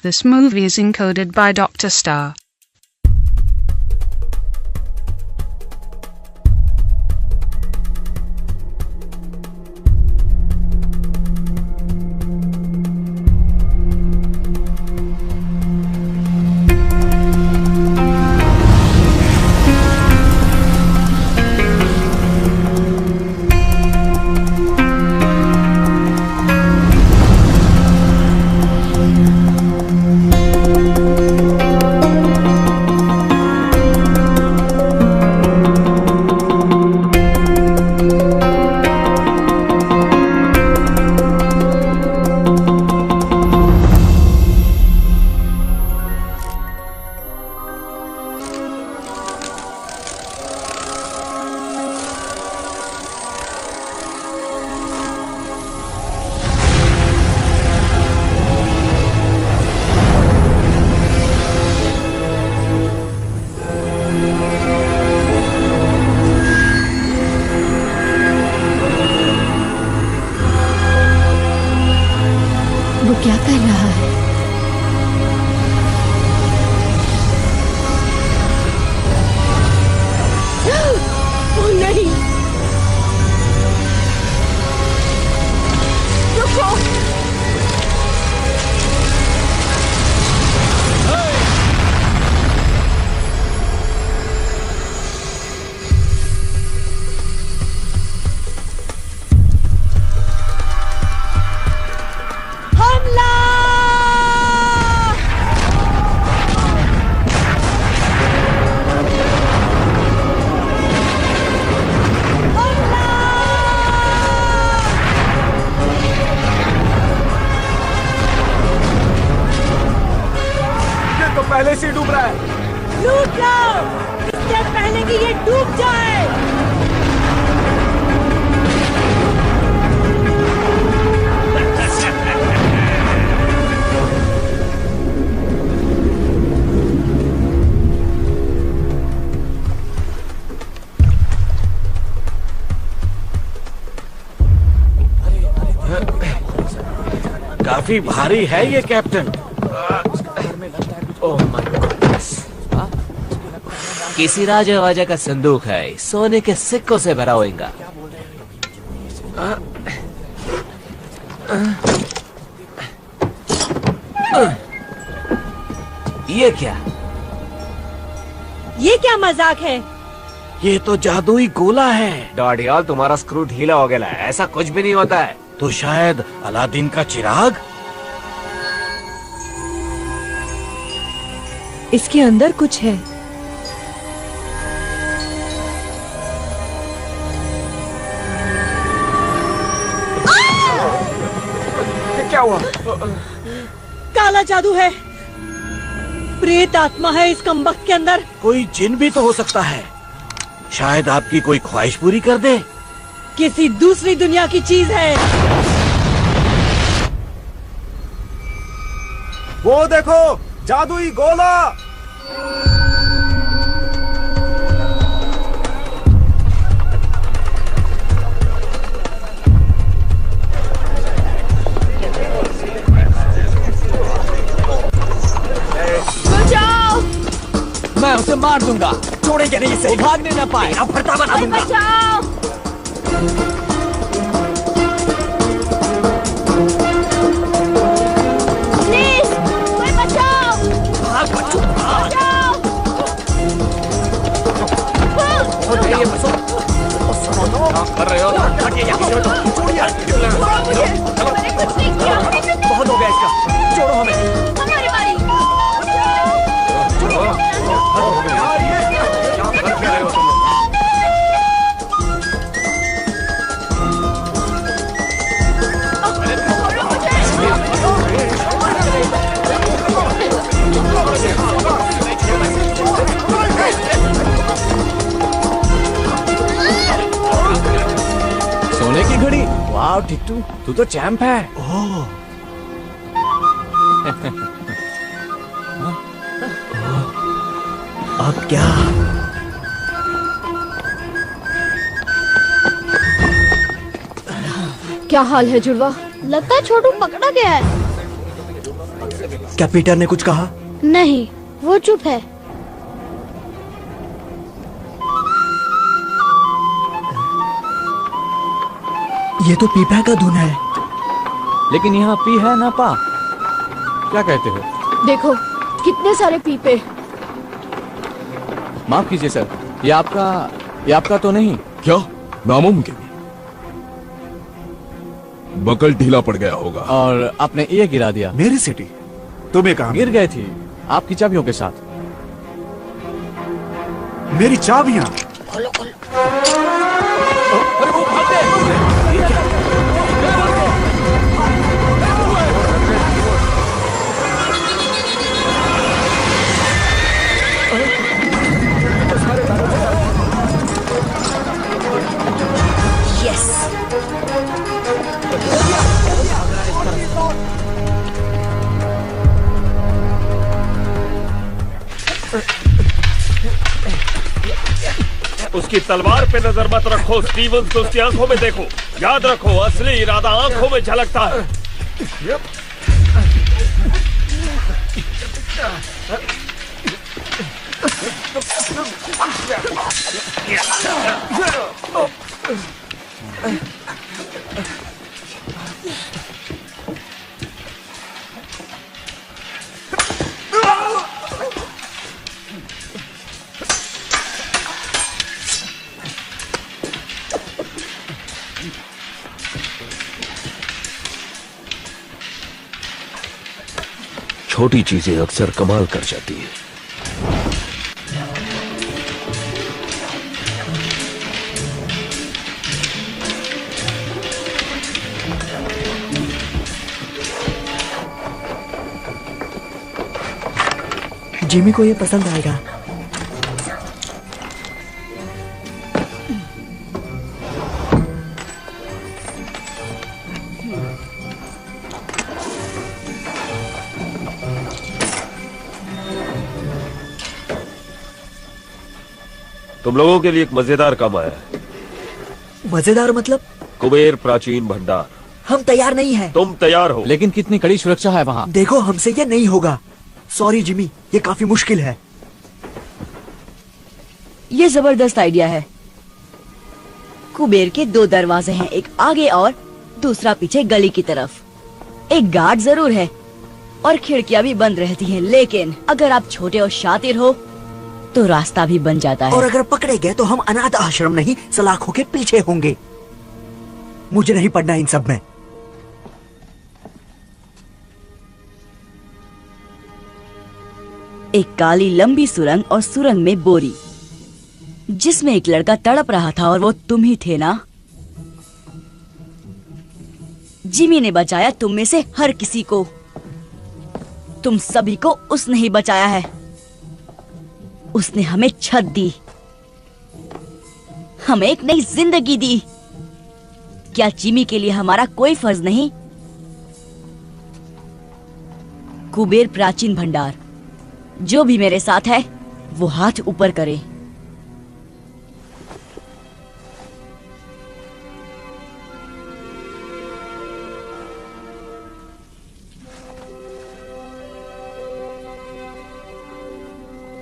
This movie is encoded by Dr. Star. वो क्या कर रहा है? ओह नहीं! रुको! पहले से डूब रहा है। लूट लो इससे पहले कि ये डूब जाए। काफी भारी है ये कैप्टन। किसी राजा वाजा का संदूक है, सोने के सिक्कों से भरा होगा। ये क्या? ये क्या मजाक है? ये तो जादुई गोला है। डॉडियल, तुम्हारा स्क्रू ढीला हो गया है। ऐसा कुछ भी नहीं होता है। तो शायद अलादीन का चिराग? इसके अंदर कुछ है। क्या हुआ? काला जादू है। प्रेत आत्मा है इस कमबख्त के अंदर। कोई जिन भी तो हो सकता है। शायद आपकी कोई ख्वाहिश पूरी कर दे। किसी दूसरी दुनिया की चीज है। वो देखो, जादुई गोला। बचाओ! मैं उसे मार दूंगा। छोड़ेंगे नहीं इसे। भागने न पाए। अब फटा बना दूंगा। बचाओ! प्लीज, कोई बचाओ! भाग बच्चों, भाग। बचाओ! ये बसो। कर रहे हो? हटिए यहाँ से। छोड़िए। मैंने कुछ नहीं किया। बहुत हो गया इसका। छोड़ो हमें। हमारी बारी। सोने की घड़ी। वाह टिट्टू, तू तो चैंप है। ओह। अब क्या? क्या हाल है जुड़वा? लगता है छोटू पकड़ा गया है। क्या पीटर ने कुछ कहा? नहीं, वो चुप है। ये तो पीपा का धुन है। लेकिन यहाँ पी है ना पा, क्या कहते हो? देखो कितने सारे पीपे। माफ कीजिए सर, ये आपका तो नहीं? क्या? नामुमकिन। बकल ढीला पड़ गया होगा। और आपने ये गिरा दिया। मेरी सिटी तुम्हें कहा? गिर गई थी आपकी चाबियों के साथ। मेरी चाबियां? उसकी तलवार पे नजर मत रखो स्टीवंस, को उसकी आंखों में देखो। याद रखो, असली इरादा आंखों में झलकता है। छोटी चीजें अक्सर कमाल कर जाती हैं। जिमी को ये पसंद आएगा। तुम लोगों के लिए एक मजेदार काम आया है। मजेदार मतलब? कुबेर प्राचीन भंडार। हम तैयार नहीं हैं। तुम तैयार हो? लेकिन कितनी कड़ी सुरक्षा है वहाँ। देखो हमसे ये नहीं होगा। सॉरी जिमी, ये काफी मुश्किल है। ये जबरदस्त आइडिया है। कुबेर के 2 दरवाजे हैं, एक आगे और दूसरा पीछे गली की तरफ। एक गार्ड जरूर है और खिड़कियां भी बंद रहती हैं, लेकिन अगर आप छोटे और शातिर हो तो रास्ता भी बन जाता है। और अगर पकड़े गए तो हम अनाथ आश्रम नहीं, सलाखों के पीछे होंगे। मुझे नहीं पढ़ना इन सब में। एक काली लंबी सुरंग और सुरंग में बोरी, जिसमें एक लड़का तड़प रहा था और वो तुम ही थे ना? जिमी ने बचाया तुम में से हर किसी को। तुम सभी को उसने ही बचाया है। उसने हमें छत दी, हमें एक नई जिंदगी दी। क्या जिमी के लिए हमारा कोई फर्ज नहीं? कुबेर प्राचीन भंडार, जो भी मेरे साथ है वो हाथ ऊपर करे।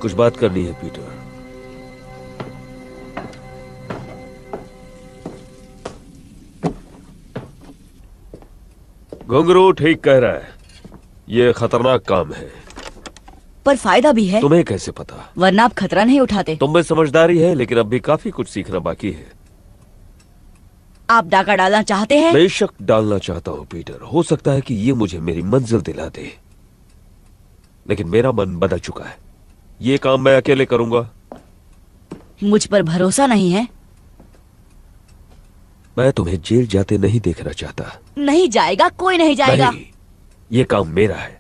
कुछ बात करनी है पीटर। घुंघरू ठीक कह रहा है, ये खतरनाक काम है। पर फायदा भी है। तुम्हें कैसे पता? वरना आप खतरा नहीं उठाते। तुम में समझदारी है, लेकिन अब भी काफी कुछ सीखना बाकी है। आप डाका डालना चाहते हैं? बेशक डालना चाहता हूँ पीटर। हो सकता है कि ये मुझे मेरी मंजिल दिला दे, लेकिन मेरा मन बदल चुका है। ये काम मैं अकेले करूंगा। मुझ पर भरोसा नहीं है? मैं तुम्हें जेल जाते नहीं देखना चाहता। नहीं जाएगा, कोई नहीं जाएगा। नहीं, ये काम मेरा है।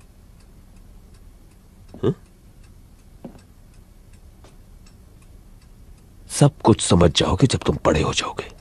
सब कुछ समझ जाओगे जब तुम बड़े हो जाओगे।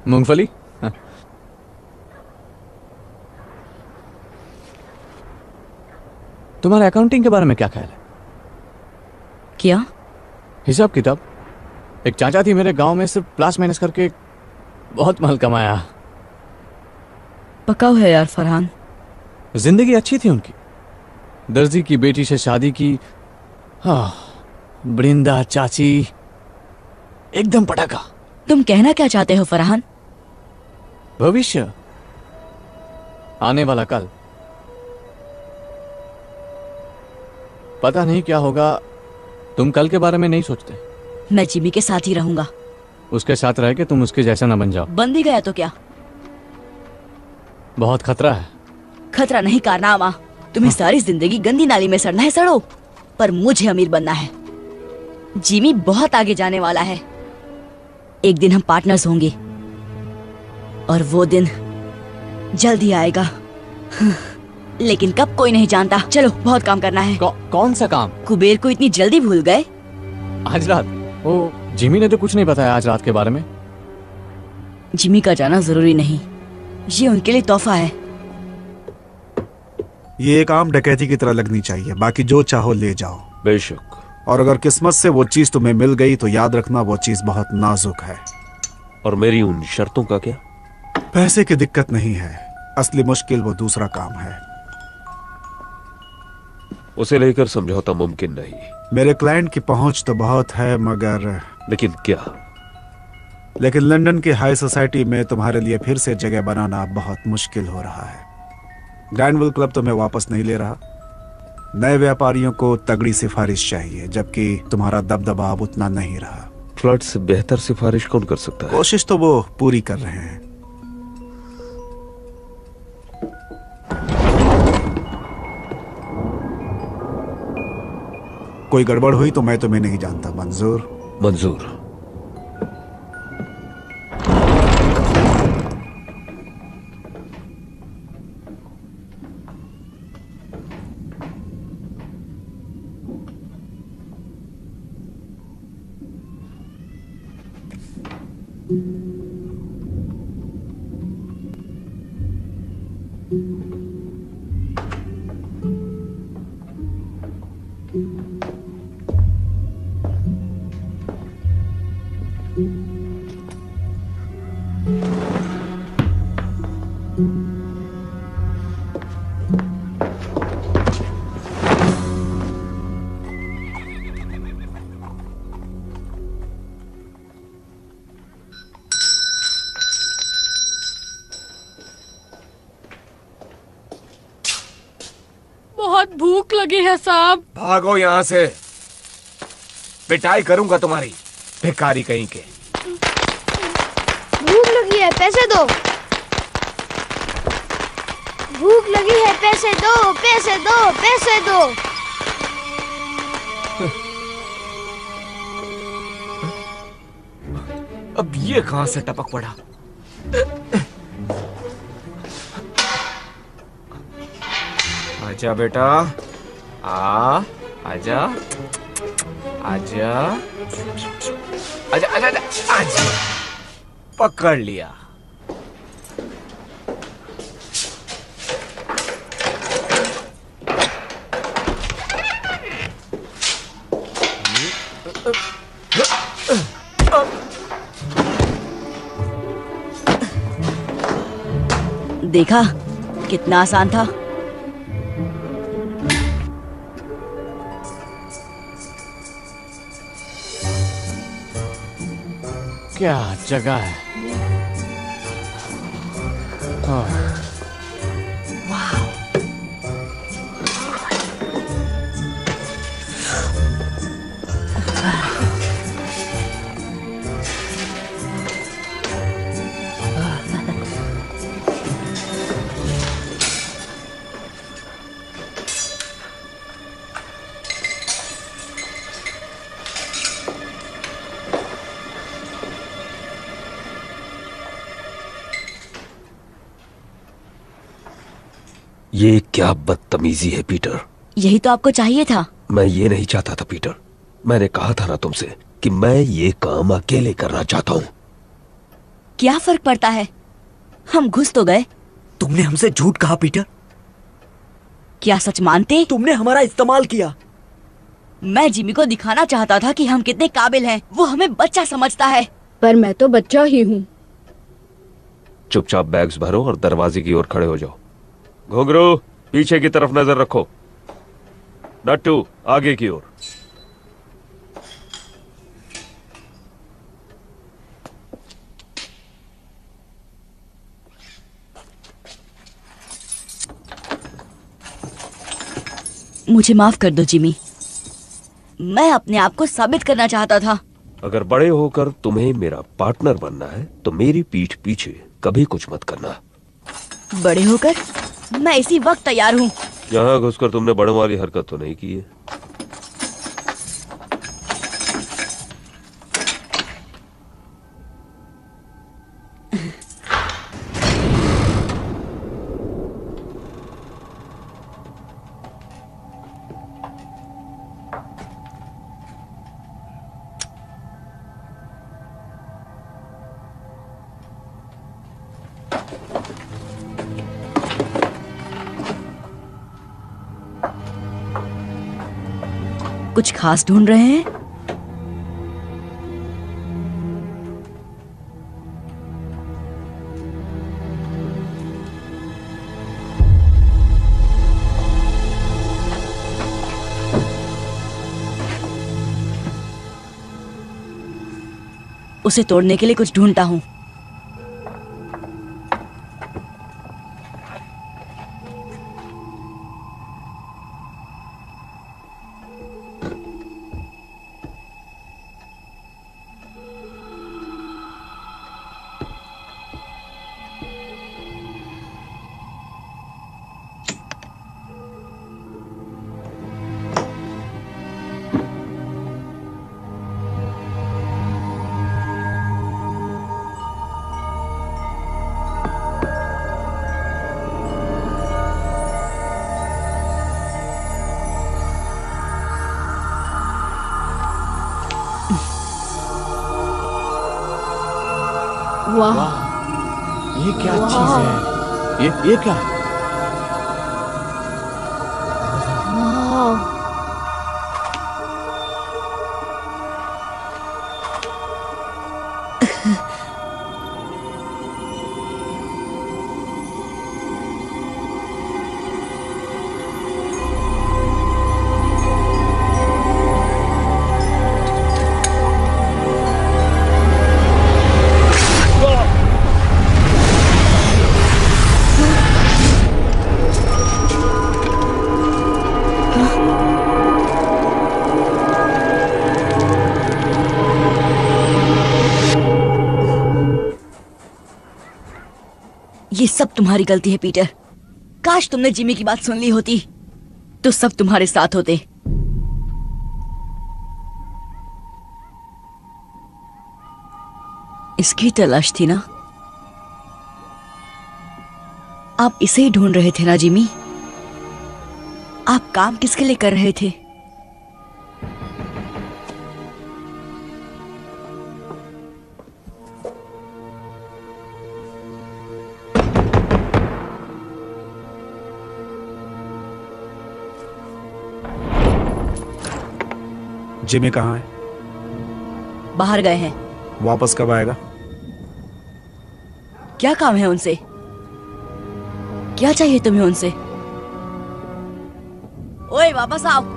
मूंगफली? तुम्हारा अकाउंटिंग के बारे में क्या ख्याल है? क्या? हिसाब किताब। एक चाचा थी मेरे गांव में, सिर्फ प्लस माइनस करके बहुत माल कमाया। पकाओ है यार फरहान। जिंदगी अच्छी थी उनकी। दर्जी की बेटी से शादी की। हाँ, बृंदा चाची, एकदम पटाखा। तुम कहना क्या चाहते हो फरहान? भविष्य, आने वाला कल। पता नहीं क्या होगा। तुम कल के बारे में नहीं सोचते? मैं जिमी के साथ ही रहूंगा। उसके साथ रह के तुम उसके जैसा ना बन जाओ। बन भी गया तो क्या? बहुत खतरा है। खतरा नहीं कारनामा। तुम्हें सारी जिंदगी गंदी नाली में सड़ना है, सड़ो, पर मुझे अमीर बनना है। जिमी बहुत आगे जाने वाला है। एक दिन हम पार्टनर्स होंगे और वो दिन जल्द ही आएगा। लेकिन कब कोई नहीं जानता। चलो, बहुत काम करना है। कौन सा काम? कुबेर को इतनी जल्दी भूल गए? आज रात? ओ, जिमी ने तो कुछ नहीं बताया आज रात के बारे में। जिमी का जाना जरूरी नहीं, ये उनके लिए तोहफा है। ये एक आम डकैती की तरह लगनी चाहिए। बाकी जो चाहो ले जाओ। बेशक। और अगर किस्मत से वो चीज तुम्हें मिल गई तो याद रखना वो चीज बहुत नाजुक है। और मेरी उन शर्तों का क्या? पैसे की दिक्कत नहीं है, असली मुश्किल वो दूसरा काम है। उसे लेकर समझौता मुमकिन नहीं। मेरे क्लाइंट की पहुंच तो बहुत है, मगर लेकिन क्या? लेकिन लंदन की हाई सोसाइटी में तुम्हारे लिए फिर से जगह बनाना बहुत मुश्किल हो रहा है। ग्रैंडविल क्लब तुम्हें वापस नहीं ले रहा। नए व्यापारियों को तगड़ी सिफारिश चाहिए, जबकि तुम्हारा दबदबा अब उतना नहीं रहा। फ्लड से बेहतर सिफारिश कौन कर सकता है? कोशिश तो वो पूरी कर रहे हैं। कोई गड़बड़ हुई तो मैं तुम्हें नहीं जानता। मंजूर? मंजूर। बहुत भूख लगी है साहब। भागो यहाँ से, पिटाई करूंगा तुम्हारी, भिखारी कहीं के। भूख लगी है, पैसे दो। भूख लगी है, पैसे दो, पैसे दो, पैसे दो। अब ये कहां से टपक पड़ा? आजा बेटा, आजा, आजा, आजा, आजा, आजा, पकड़ लिया। देखा कितना आसान था। क्या जगह है। ये क्या बदतमीजी है पीटर। यही तो आपको चाहिए था। मैं ये नहीं चाहता था पीटर। मैंने कहा था ना तुमसे कि मैं ये काम अकेले करना चाहता हूं। क्या फर्क पड़ता है, हम घुस तो गए। तुमने हमसे झूठ कहा पीटर। क्या सच मानते? तुमने हमारा इस्तेमाल किया। मैं जिमी को दिखाना चाहता था कि हम कितने काबिल हैं। वो हमें बच्चा समझता है। पर मैं तो बच्चा ही हूँ। चुपचाप बैग्स भरो और दरवाजे की ओर खड़े हो जाओ। घुंघरू, पीछे की तरफ नजर रखो। नट्टू, आगे की ओर। मुझे माफ कर दो जिमी, मैं अपने आप को साबित करना चाहता था। अगर बड़े होकर तुम्हें मेरा पार्टनर बनना है तो मेरी पीठ पीछे कभी कुछ मत करना। बड़े होकर मैं इसी वक्त तैयार हूँ। यहाँ घुसकर तुमने बड़ों वाली हरकत तो नहीं की है? कुछ खास ढूंढ रहे हैं? उसे तोड़ने के लिए कुछ ढूंढता हूं। वाह, ये क्या चीज है? ये क्या है? ये सब तुम्हारी गलती है पीटर। काश तुमने जिमी की बात सुन ली होती तो सब तुम्हारे साथ होते। इसकी तलाश थी ना? आप इसे ही ढूंढ रहे थे ना जिमी? आप काम किसके लिए कर रहे थे? जिमी कहाँ है? बाहर गए हैं। वापस कब आएगा? क्या काम है उनसे? क्या चाहिए तुम्हें उनसे? ओए वापस आओ।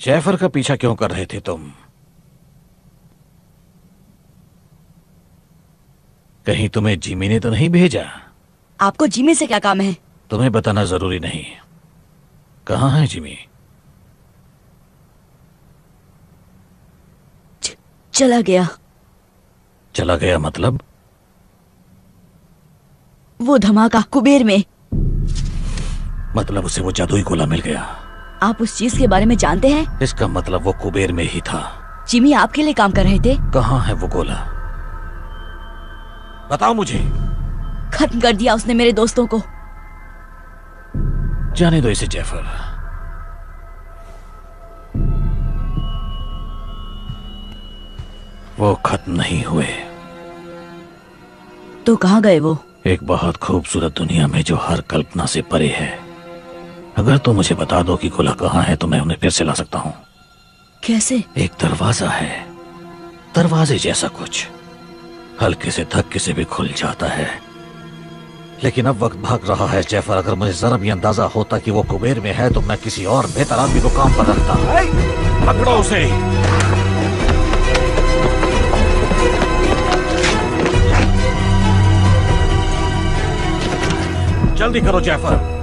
जैफर का पीछा क्यों कर रहे थे तुम? कहीं तुम्हें जिमी ने तो नहीं भेजा? आपको जिमी से क्या काम है? तुम्हें बताना जरूरी नहीं। कहाँ है जिमी? चला गया। चला गया मतलब? वो धमाका कुबेर में। मतलब उसे वो जादुई गोला मिल गया। आप उस चीज के बारे में जानते हैं? इसका मतलब वो कुबेर में ही था। जिमी आपके लिए काम कर रहे थे। कहाँ है वो गोला? बताओ मुझे। खत्म कर दिया उसने मेरे दोस्तों को। जाने दो इसे जैफर। वो खत्म नहीं हुए। तो कहाँ गए वो? एक बहुत खूबसूरत दुनिया में जो हर कल्पना से परे है। अगर तुम मुझे बता दो कि गोला कहाँ है तो मैं उन्हें फिर से ला सकता हूँ। कैसे? एक दरवाजा है, दरवाजे जैसा कुछ, हल्के से धक्के से भी खुल जाता है। लेकिन अब वक्त भाग रहा है जैफर। अगर मुझे जरा भी अंदाजा होता कि वो कुबेर में है तो मैं किसी और बेहतर आदमी को काम पर रखता। पकड़ो उसे। जल्दी करो जैफर।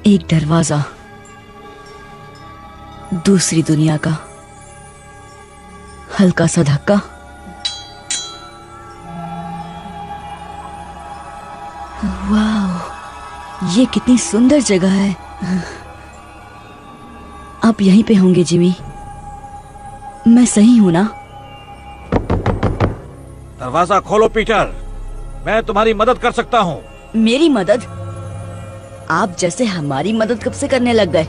एक दरवाजा, दूसरी दुनिया का, हल्का सा धक्का। वाह, ये कितनी सुंदर जगह है। आप यहीं पे होंगे जिमी? मैं सही हूं ना? दरवाजा खोलो पीटर, मैं तुम्हारी मदद कर सकता हूँ। मेरी मदद? आप जैसे हमारी मदद कब से करने लग गए?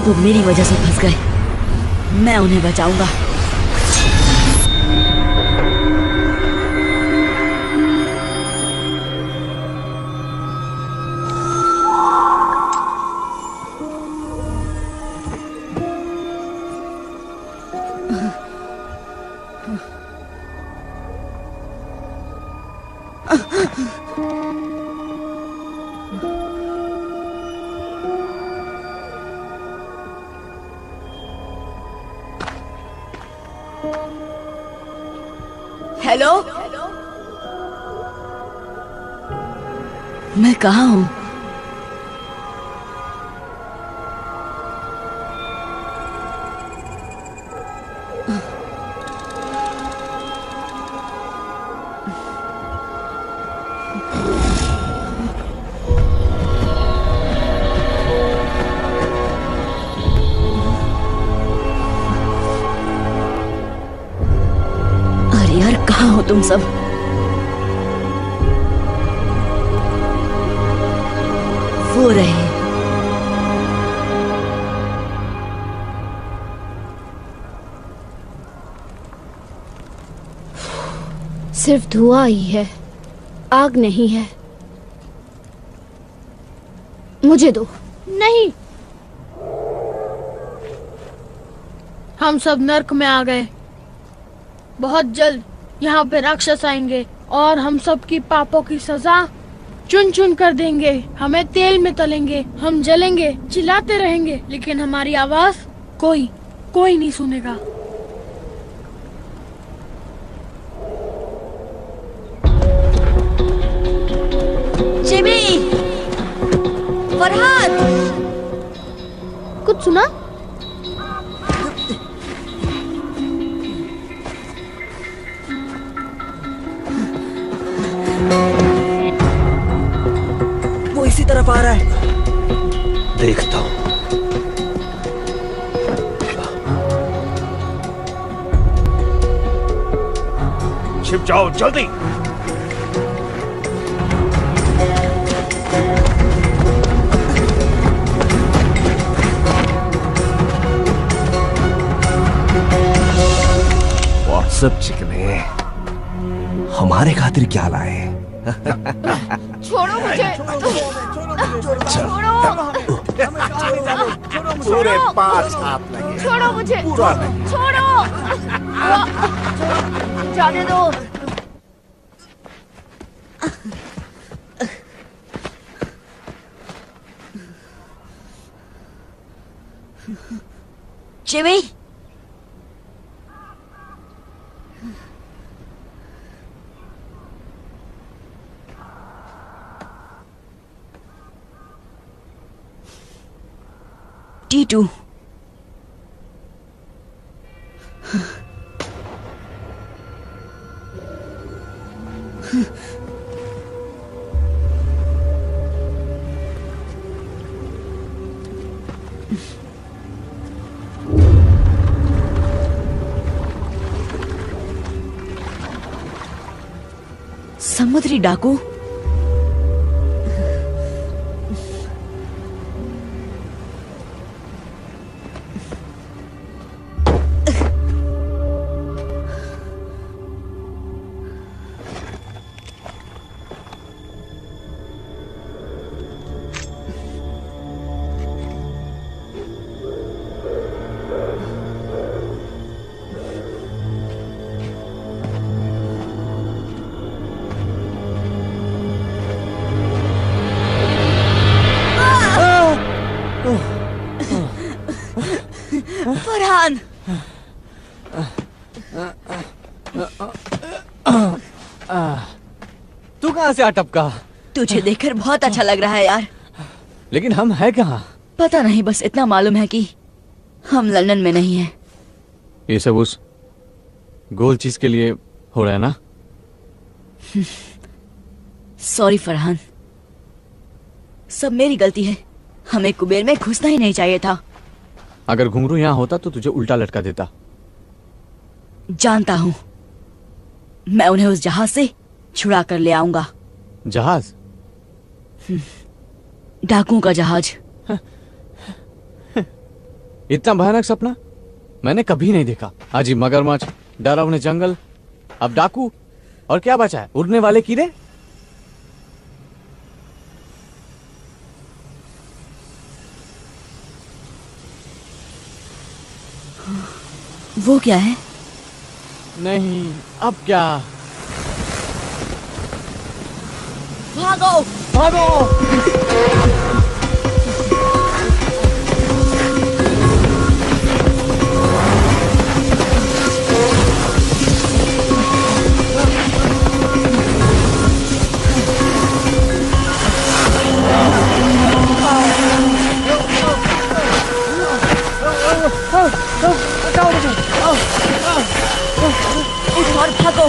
वो मेरी वजह से फंस गए। मैं उन्हें बचाऊंगा। हेलो, मैं कहाँ हूँ? अरे यार, कहाँ हो तुम सब? वो रहे। सिर्फ धुआं ही है, आग नहीं है। मुझे दो। नहीं, हम सब नर्क में आ गए। बहुत जल्द यहाँ पे राक्षस आएंगे और हम सब की पापों की सजा चुन चुन कर देंगे। हमें तेल में तलेंगे, हम जलेंगे, चिल्लाते रहेंगे, लेकिन हमारी आवाज कोई नहीं सुनेगा। जिमी, फरहाद, कुछ सुना? वो इसी तरफ आ रहा है। देखता हूं। छिप जाओ जल्दी। व्हाट्सएप चिकने, हमारे खातिर क्या लाए? छोड़ो मुझे। छोड़ो। पूरे 5 हाथ लगे। छोड़ो मुझे। पूरा नहीं। छोड़ो। जाने दो। Jimmy, T2। समुद्री डाकू। फरहान, तू कहाँ से आ टपका? तुझे देखकर बहुत अच्छा लग रहा है यार। लेकिन हम हैं कहाँ? पता नहीं, बस इतना मालूम है कि हम लंदन में नहीं हैं। ये सब उस गोल चीज के लिए हो रहा है ना? सॉरी फरहान, सब मेरी गलती है। हमें कुबेर में घुसना ही नहीं चाहिए था। अगर घुंघरू यहाँ होता तो तुझे उल्टा लटका देता। जानता हूँ, मैं उन्हें उस जहाज से छुड़ा कर ले आऊंगा। जहाज? डाकुओं का जहाज। इतना भयानक सपना मैंने कभी नहीं देखा। अजीब मगरमच्छ, डरावने जंगल, अब डाकू, और क्या बचा है? उड़ने वाले कीड़े। वो क्या है? नहीं, अब क्या? भागो भागो! और भागो!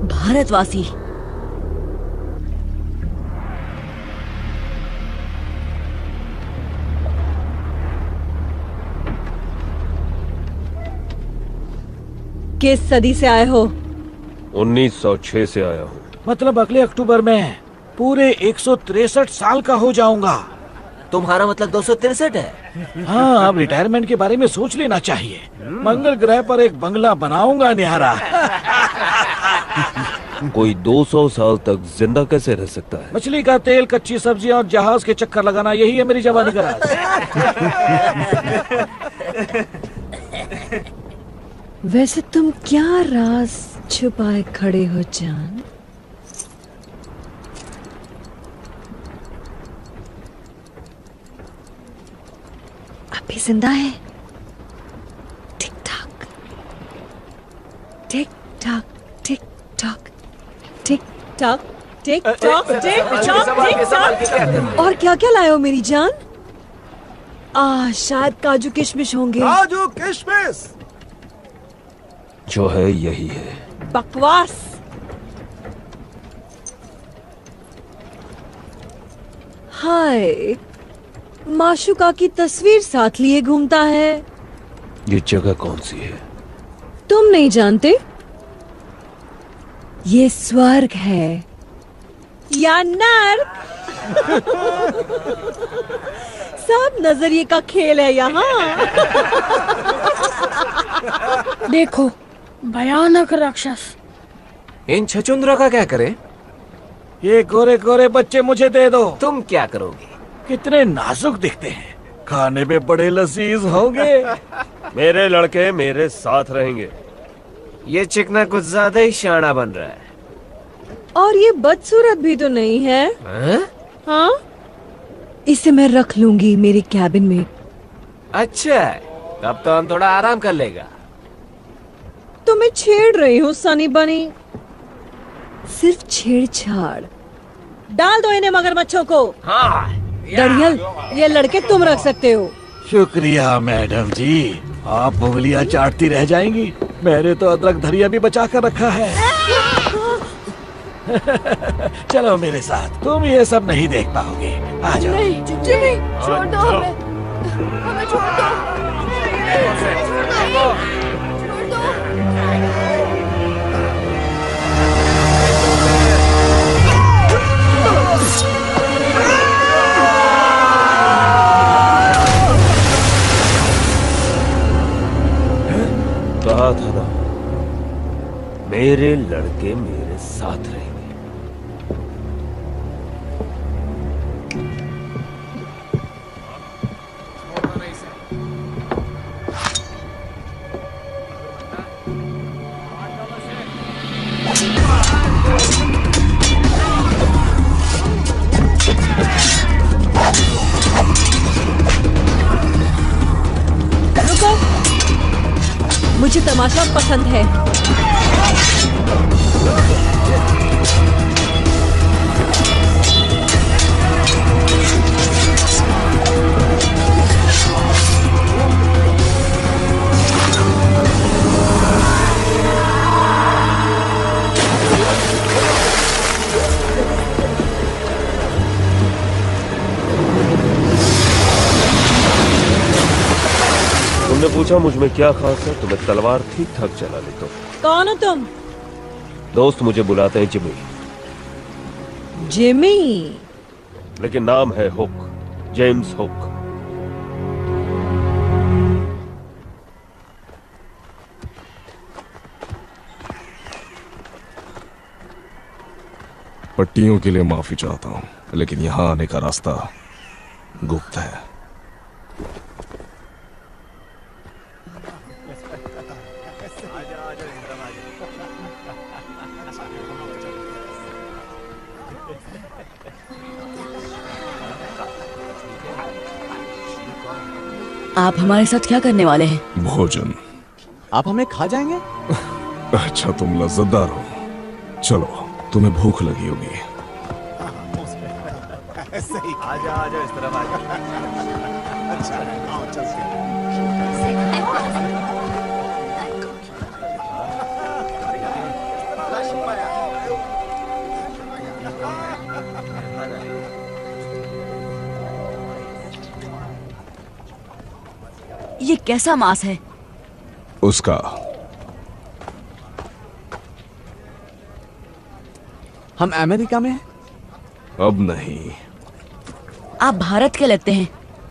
भारतवासी, किस सदी से आए हो? 1906 से आया हूँ। मतलब अगले अक्टूबर में पूरे 163 साल का हो जाऊंगा। तुम्हारा मतलब 263 है? हाँ, अब रिटायरमेंट के बारे में सोच लेना चाहिए। मंगल ग्रह पर एक बंगला बनाऊंगा न्यारा। कोई 200 साल तक जिंदा कैसे रह सकता है? मछली का तेल, कच्ची सब्जियां और जहाज के चक्कर लगाना, यही है मेरी जवानी का राज। वैसे तुम क्या राज छुपाए खड़े हो जान? अभी जिंदा है? Tick tock tick tock tick tock tick tock tick tock tick tock tick tock. और क्या क्या लाए हो मेरी जान? शायद काजू किशमिश होंगे। काजू किशमिश? जो है यही है। बकवास। हाय, माशुका की तस्वीर साथ लिए घूमता है। ये जगह कौन सी है? तुम नहीं जानते? ये स्वर्ग है या नर्क। सब नजरिए का खेल है यहाँ। देखो, भयानक राक्षस। इन छचुंद्रों का क्या करें? ये गोरे गोरे बच्चे मुझे दे दो। तुम क्या करोगे? कितने नाजुक दिखते हैं, खाने में बड़े लजीज होंगे। मेरे लड़के मेरे साथ रहेंगे। ये चिकना कुछ ज्यादा ही शाना बन रहा है। और ये बदसूरत भी तो नहीं है। हाँ? इसे मैं रख लूंगी मेरे कैबिन में। अच्छा, तब तो हम थोड़ा आराम कर लेगा। तो मैं छेड़ रही हूँ सनी बनी। सिर्फ छेड़छाड़। डाल दो इन्हें मगरमच्छों को। हाँ। दरियल, ये लड़के तुम रख सकते हो। शुक्रिया मैडम जी, आप उंगलियां चाटती रह जाएंगी। मैंने तो अदरक धरिया भी बचा कर रखा है। चलो मेरे साथ, तुम ये सब नहीं देख पाओगे। आ जाओ। नहीं, जिमी, छोड़ दो हमें। हमें छोड़ दो। छोड़ दो। कहा था ना, मेरे लड़के मेरे साथ रहेंगे। रुको, मुझे तमाशा पसंद है। तुमने पूछा मुझ में क्या खास है, तो मैं तलवार ठीक ठाक चला लेता हूँ। कौन हो तुम? दोस्त मुझे बुलाते हैं जिमी, जिमी। लेकिन नाम है हुक, जेम्स हुक। पट्टियों के लिए माफी चाहता हूँ, लेकिन यहाँ आने का रास्ता गुप्त है। आप हमारे साथ क्या करने वाले हैं? भोजन। आप हमें खा जाएंगे? अच्छा, तुम लज्जतदार हो। चलो, तुम्हें भूख लगी होगी। आजा आजा, इस तरफ आजा। अच्छा, आओ चलते हैं। ये कैसा मांस है? उसका। हम अमेरिका में हैं? अब नहीं। आप भारत के लगते हैं।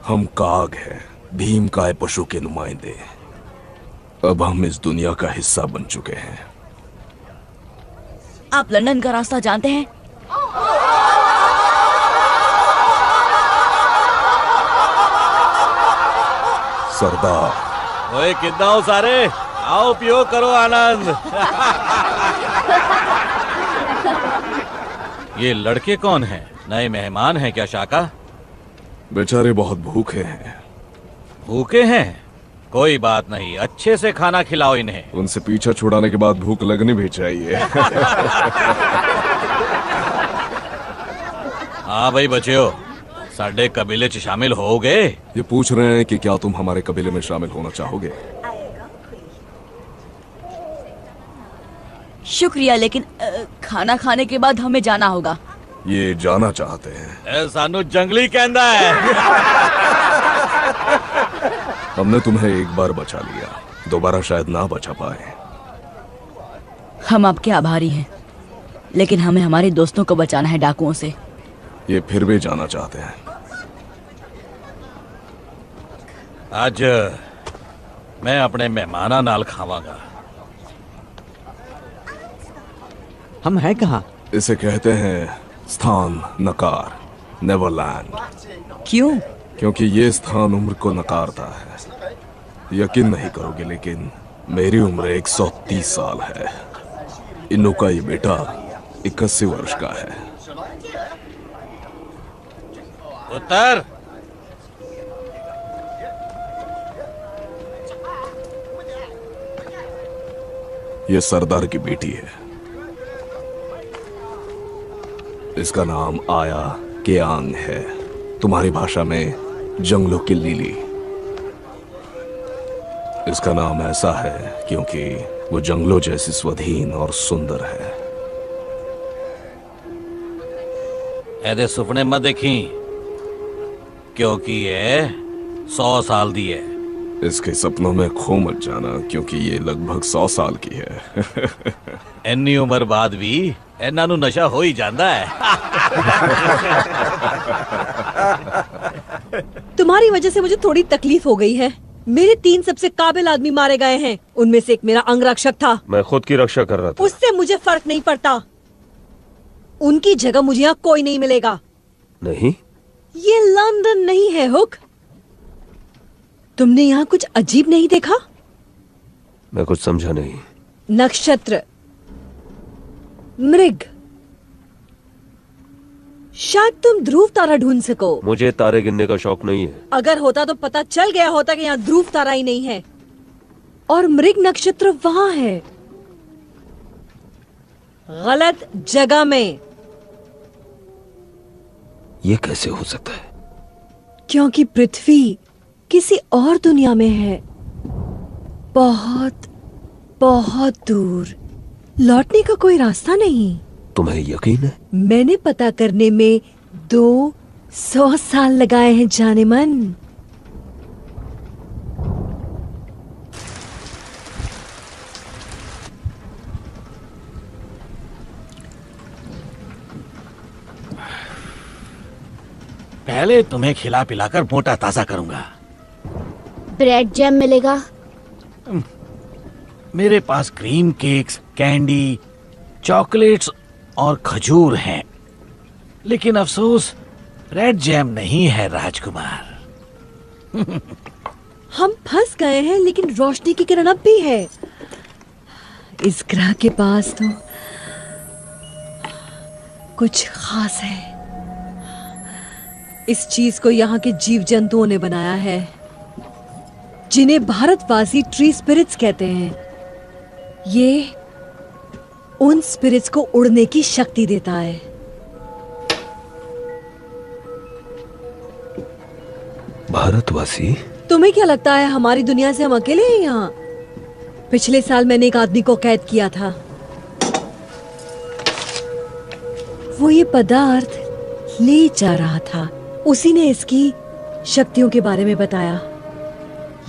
हम काग हैं, भीम काय पशु के नुमाइंदे। अब हम इस दुनिया का हिस्सा बन चुके हैं। आप लंदन का रास्ता जानते हैं? सरदार। ओए कितना हो सारे, आओ पियो करो आनंद। ये लड़के कौन हैं? नए मेहमान हैं क्या शाका? बेचारे बहुत भूखे हैं। भूखे हैं? कोई बात नहीं, अच्छे से खाना खिलाओ इन्हें। उनसे पीछा छुड़ाने के बाद भूख लगनी भी चाहिए। हाँ भाई बच्चों, साडे कबीले च शामिल हो गए? ये पूछ रहे हैं कि क्या तुम हमारे कबीले में शामिल होना चाहोगे? शुक्रिया, लेकिन खाना खाने के बाद हमें जाना होगा। ये जाना चाहते हैं। सानू जंगली कहना है। हमने तुम्हें एक बार बचा लिया, दोबारा शायद ना बचा पाए। हम आपके आभारी हैं, लेकिन हमें हमारे दोस्तों को बचाना है डाकुओं से। ये फिर भी जाना चाहते हैं। आज मैं अपने मेहमाना नाल खावांगा। हम हैं कहाँ? इसे कहते हैं स्थान नकार, नेवरलैंड। क्यों? क्योंकि ये स्थान उम्र को नकारता है। यकीन नहीं करोगे, लेकिन मेरी उम्र 130 साल है। इन्नू का ये बेटा 81 वर्ष का है। उत्तर ये सरदार की बेटी है। इसका नाम आया केआंग है, तुम्हारी भाषा में जंगलों की लिली। इसका नाम ऐसा है क्योंकि वो जंगलों जैसी स्वाधीन और सुंदर है। ऐदे सुपने मत देखी, क्योंकि ये 100 साल दी है। इसके सपनों में खो मत जाना, क्योंकि ये लगभग 100 साल की है। इन्नी उम्र बाद भी इन्हां नू नशा हो ही जाता है। तुम्हारी वजह से मुझे थोड़ी तकलीफ हो गई है। मेरे 3 सबसे काबिल आदमी मारे गए हैं। उनमें से एक मेरा अंगरक्षक था। मैं खुद की रक्षा कर रहा था। उससे मुझे फर्क नहीं पड़ता। उनकी जगह मुझे यहाँ कोई नहीं मिलेगा। नहीं, ये लंदन नहीं है हुक। तुमने यहाँ कुछ अजीब नहीं देखा? मैं कुछ समझा नहीं। नक्षत्र, मृग, शायद तुम ध्रुव तारा ढूंढ सको। मुझे तारे गिनने का शौक नहीं है। अगर होता तो पता चल गया होता कि यहाँ ध्रुव तारा ही नहीं है और मृग नक्षत्र वहां है, गलत जगह में। ये कैसे हो सकता है? क्योंकि पृथ्वी किसी और दुनिया में है, बहुत बहुत दूर। लौटने का कोई रास्ता नहीं। तुम्हें यकीन है? मैंने पता करने में 200 साल लगाए हैं जाने मन। पहले तुम्हें खिला पिलाकर मोटा ताजा करूंगा। ब्रेड जैम मिलेगा? मेरे पास क्रीम केक्स, कैंडी, चॉकलेट्स और खजूर हैं, लेकिन अफसोस रेड जैम नहीं है राजकुमार। हम फंस गए हैं, लेकिन रोशनी की किरण अब भी है। इस ग्रह के पास तो कुछ खास है। इस चीज को यहाँ के जीव जंतुओं ने बनाया है, जिन्हें भारतवासी ट्री स्पिरिट्स कहते हैं। ये उन स्पिरिट्स को उड़ने की शक्ति देता है। भारतवासी? तुम्हें क्या लगता है हमारी दुनिया से हम अकेले हैं यहाँ? पिछले साल मैंने एक आदमी को कैद किया था। वो ये पदार्थ ले जा रहा था। उसी ने इसकी शक्तियों के बारे में बताया।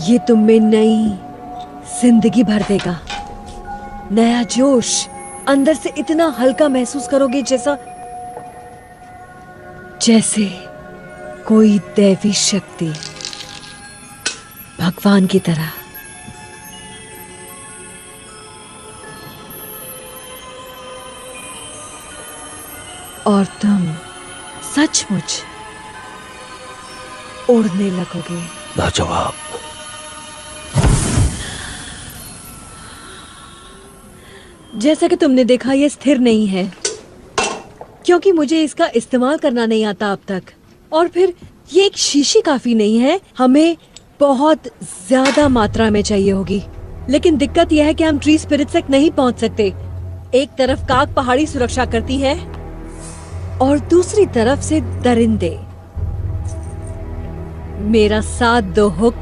ये तुम में नई जिंदगी भर देगा, नया जोश। अंदर से इतना हल्का महसूस करोगे जैसे कोई दैवी शक्ति, भगवान की तरह। और तुम सचमुच उड़ने लगोगे। लाजवाब। जैसा कि तुमने देखा, ये स्थिर नहीं है, क्योंकि मुझे इसका इस्तेमाल करना नहीं आता अब तक। और फिर ये एक शीशी काफी नहीं है, हमें बहुत ज्यादा मात्रा में चाहिए होगी। लेकिन दिक्कत यह है कि हम ट्री स्पिरिट तक नहीं पहुंच सकते। एक तरफ काग पहाड़ी सुरक्षा करती है और दूसरी तरफ से दरिंदे। मेरा साथ दो हुक।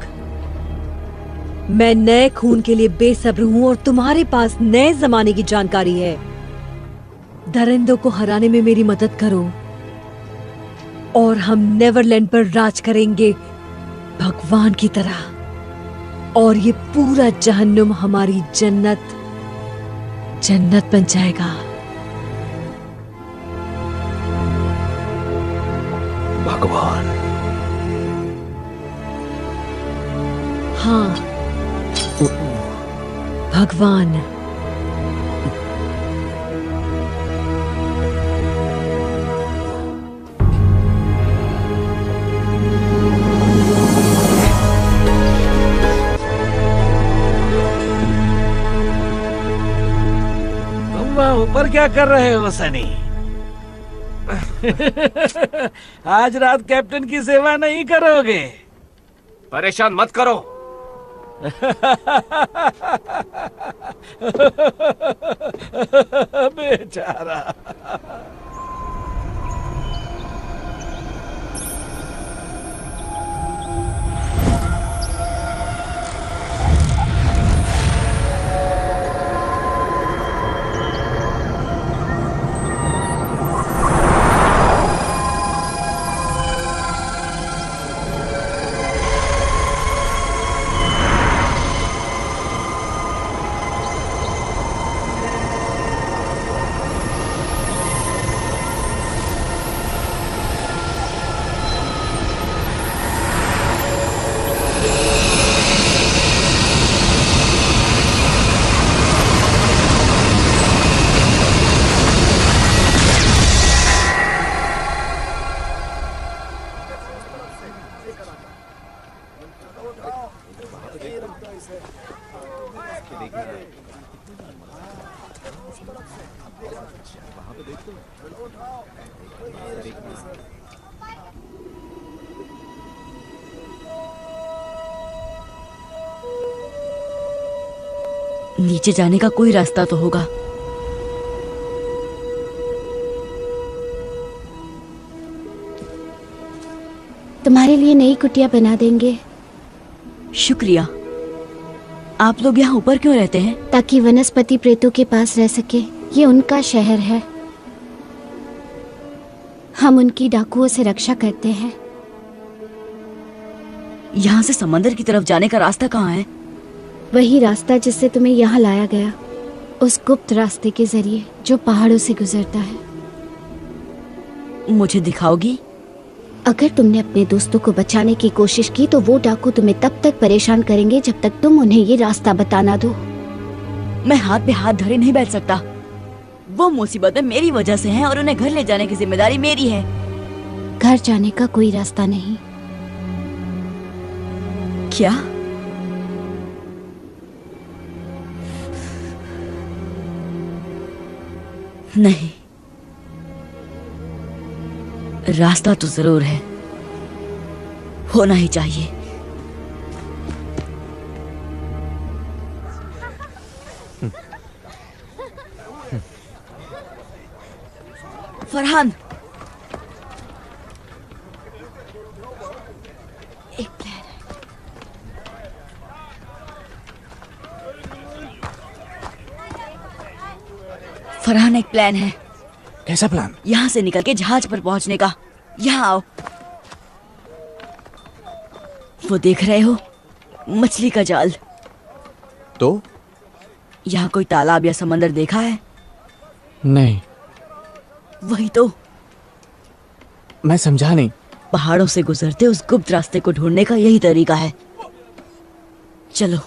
मैं नए खून के लिए बेसब्र हूँ और तुम्हारे पास नए जमाने की जानकारी है। दरिंदों को हराने में मेरी मदद करो और हम नेवरलैंड पर राज करेंगे भगवान की तरह, और ये पूरा जहन्नुम हमारी जन्नत बन जाएगा। भगवान। हाँ, भगवान। ऊपर क्या कर रहे हो सनी? आज रात कैप्टन की सेवा नहीं करोगे? परेशान मत करो। बेचारा। नीचे जाने का कोई रास्ता तो होगा। तुम्हारे लिए नई कुटिया बना देंगे। शुक्रिया। आप लोग यहाँ ऊपर क्यों रहते हैं? ताकि वनस्पति प्रेतों के पास रह सके। ये उनका शहर है, हम उनकी डाकुओं से रक्षा करते हैं। यहाँ से समंदर की तरफ जाने का रास्ता कहाँ है? वही रास्ता जिससे तुम्हें यहाँ लाया गया, उस गुप्त रास्ते के जरिए जो पहाड़ों से गुजरता है। मुझे दिखाओगी? अगर तुमने अपने दोस्तों को बचाने की कोशिश की तो वो डाकू तुम्हें तब तक परेशान करेंगे जब तक तुम उन्हें ये रास्ता बताना दो। मैं हाथ पे हाथ धरे नहीं बैठ सकता। वो मुसीबत में मेरी वजह से हैं और उन्हें घर ले जाने की जिम्मेदारी मेरी है। घर जाने का कोई रास्ता नहीं। क्या? नहीं, रास्ता तो जरूर है, होना ही चाहिए। फरहान, एक प्लान है। फरहान, एक प्लान है। कैसा प्लान? यहाँ से निकल के जहाज पर पहुंचने का। यहाँ आओ। वो देख रहे हो, मछली का जाल। तो यहाँ कोई तालाब या समंदर देखा है? नहीं। वही तो। मैं समझा नहीं। पहाड़ों से गुजरते उस गुप्त रास्ते को ढूंढने का यही तरीका है। चलो।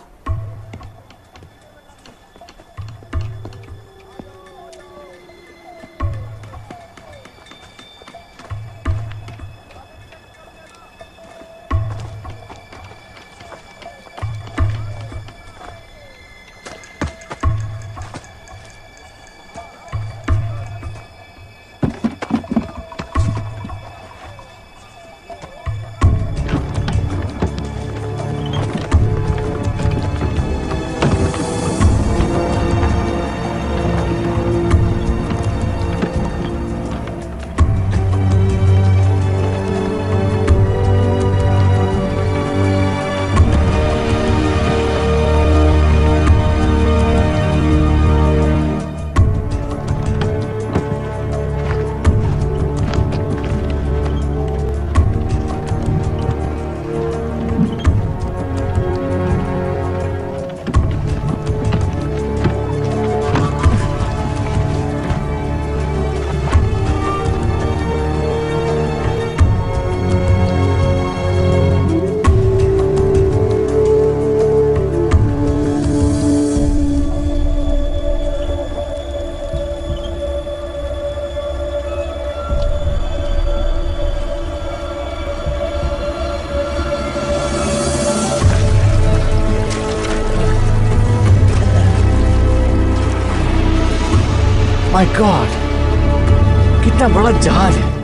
माय गॉड, कितना बड़ा जहाज है।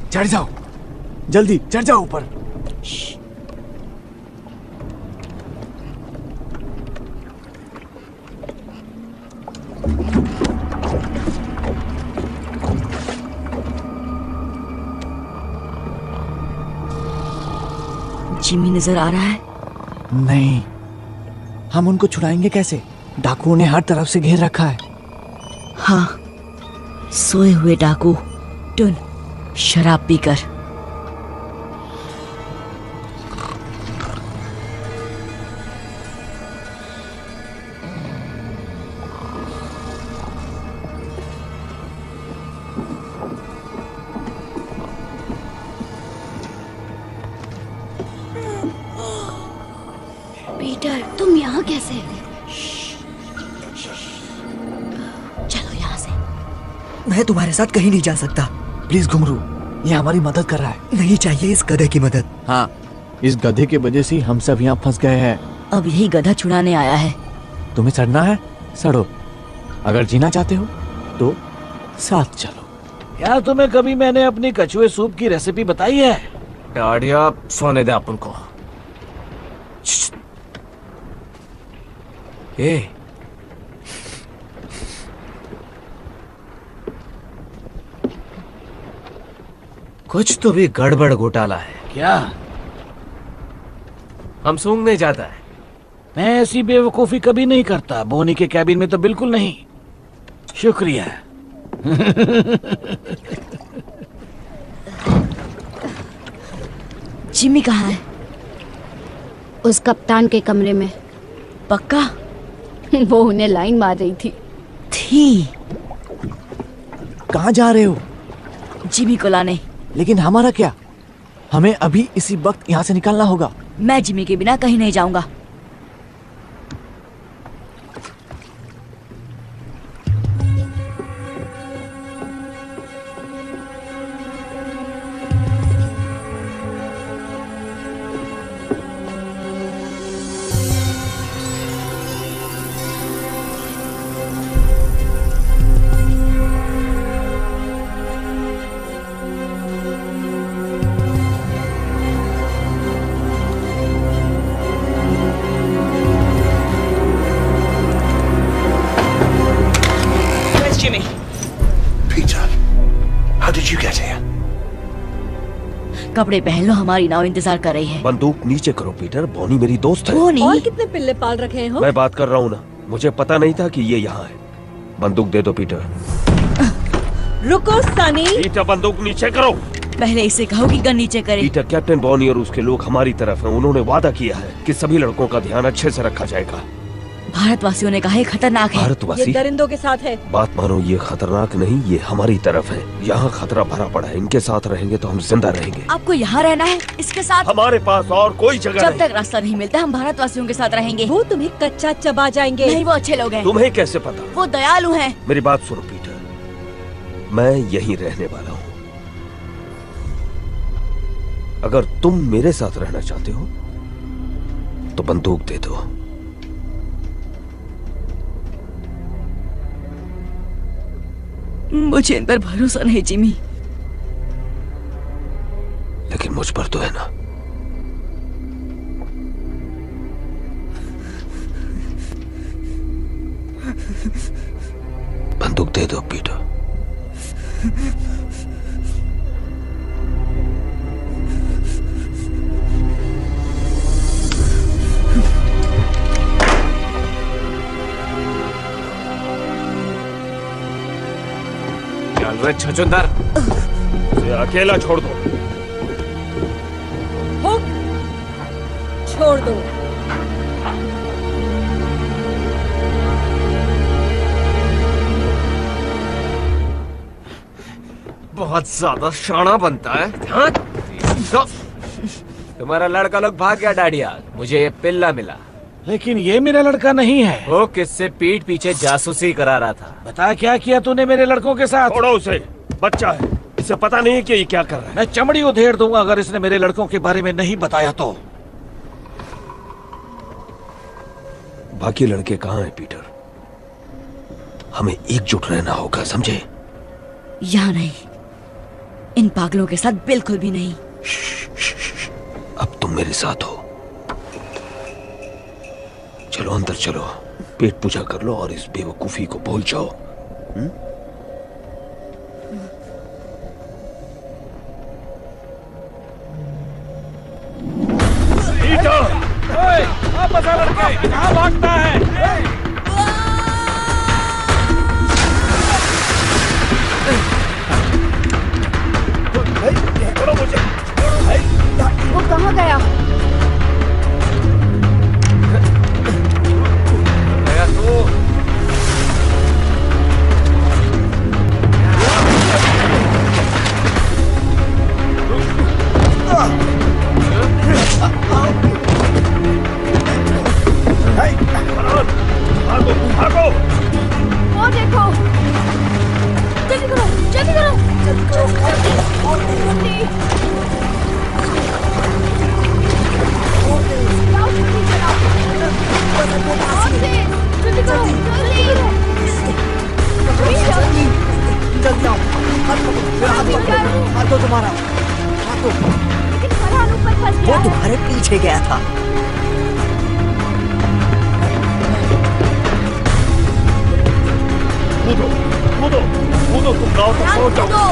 चढ़ जाओ, जल्दी चढ़ जाओ ऊपर। जिमी नजर आ रहा है? नहीं, हम उनको छुड़ाएंगे कैसे? डाकुओं ने हर तरफ से घेर रखा है। हाँ, सोए हुए डाकू। टुन, शराब पीकर। पीटर, तुम यहाँ कैसे? चलो यहाँ से। मैं तुम्हारे साथ कहीं नहीं जा सकता। प्लीज घुंघरू, ये हमारी मदद कर रहा है। नहीं चाहिए इस गधे की मदद। हाँ, इस गधे की वजह से हम सब यहाँ फंस गए हैं। अब यही गधा छुड़ाने आया है। तुम्हें सड़ना है, सड़ो। अगर जीना चाहते हो तो साथ चलो। क्या तुम्हें कभी मैंने अपनी कछुए सूप की रेसिपी बताई है? डाडिया, सोने दे अपन को। ए, कुछ तो भी गड़बड़ घोटाला है। क्या? हम सूंघने जाता है। मैं ऐसी बेवकूफी कभी नहीं करता। बोनी के कैबिन में तो बिल्कुल नहीं। शुक्रिया। जिमी कहाँ है? उस कप्तान के कमरे में। पक्का? वो उन्हें लाइन मार रही थी। कहाँ जा रहे हो? जिमी को लाने। लेकिन हमारा क्या? हमें अभी इसी वक्त यहाँ से निकलना होगा। मैं जिमी के बिना कहीं नहीं जाऊंगा। कपड़े पहन लो, हमारी नाव इंतजार कर रही है। बंदूक नीचे करो पीटर, बॉनी मेरी दोस्त है। बोनी? और कितने पिल्ले पाल रखे हो? मैं बात कर रहा हूँ ना, मुझे पता नहीं था कि ये यहाँ है। बंदूक दे दो पीटर। रुको सनी। पीटर, बंदूक नीचे करो। पहले इसे कहो कि गन नीचे करे। पीटर, कैप्टन बॉनी और उसके लोग हमारी तरफ हैं। उन्होंने वादा किया है कि सभी लड़कों का ध्यान अच्छे से रखा जाएगा। भारतवासियों ने कहा है खतरनाक है। भारतवासी? ये दरिंदों के साथ है। बात मानो, ये खतरनाक नहीं, ये हमारी तरफ है। यहाँ खतरा भरा पड़ा है। इनके साथ रहेंगे तो हम जिंदा रहेंगे। आपको यहाँ रहना है इसके साथ? हमारे पास और कोई जगह जब तक रास्ता नहीं मिलता हम भारतवासियों के साथ रहेंगे। वो तुम्हें कच्चा चबा जाएंगे। नहीं, वो अच्छे लोग हैं। तुम्हें कैसे पता? वो दयालु हैं। मेरी बात सुनो पीटर, मैं यहीं रहने वाला हूँ। अगर तुम मेरे साथ रहना चाहते हो तो बंदूक दे दो। मुझे इन पर भरोसा नहीं जिमी। लेकिन मुझ पर तो है ना। बंदूक दे दो पीटर। चल रे छछूंदर, उसे अकेला छोड़ दो। हुक, छोड़ दो। बहुत ज्यादा शाना बनता है। हाँ? तुम्हारा लड़का लोग भाग गया डाडिया, मुझे ये पिल्ला मिला। लेकिन ये मेरा लड़का नहीं है। वो किससे पीठ पीछे जासूसी करा रहा था। बता क्या किया तूने मेरे लड़कों के साथ? छोड़ो उसे, बच्चा है। इसे पता नहीं है कि ये क्या कर रहा है। मैं चमड़ी उधेड़ दूंगा अगर इसने मेरे लड़कों के बारे में नहीं बताया तो। बाकी लड़के कहाँ हैं पीटर? हमें एकजुट रहना होगा, समझे? यहाँ नहीं, इन पागलों के साथ बिल्कुल भी नहीं। अब तुम मेरे साथ हो। चलो अंदर चलो, पेट पूजा कर लो और इस बेवकूफी को भूल जाओ। वापस आ लड़के, कहाँ भागता है? वो कहाँ गया? भागो! वो देखो! जल्दी करो! जल्दी करो! जल्दी! जल्दी करो! जल्दी आओ! हाथ दो तुम्हारा, हाथ दो। वो तुम्हारे पीछे गया था। कूदो, तुम गाँव तक पहुंच जाओ।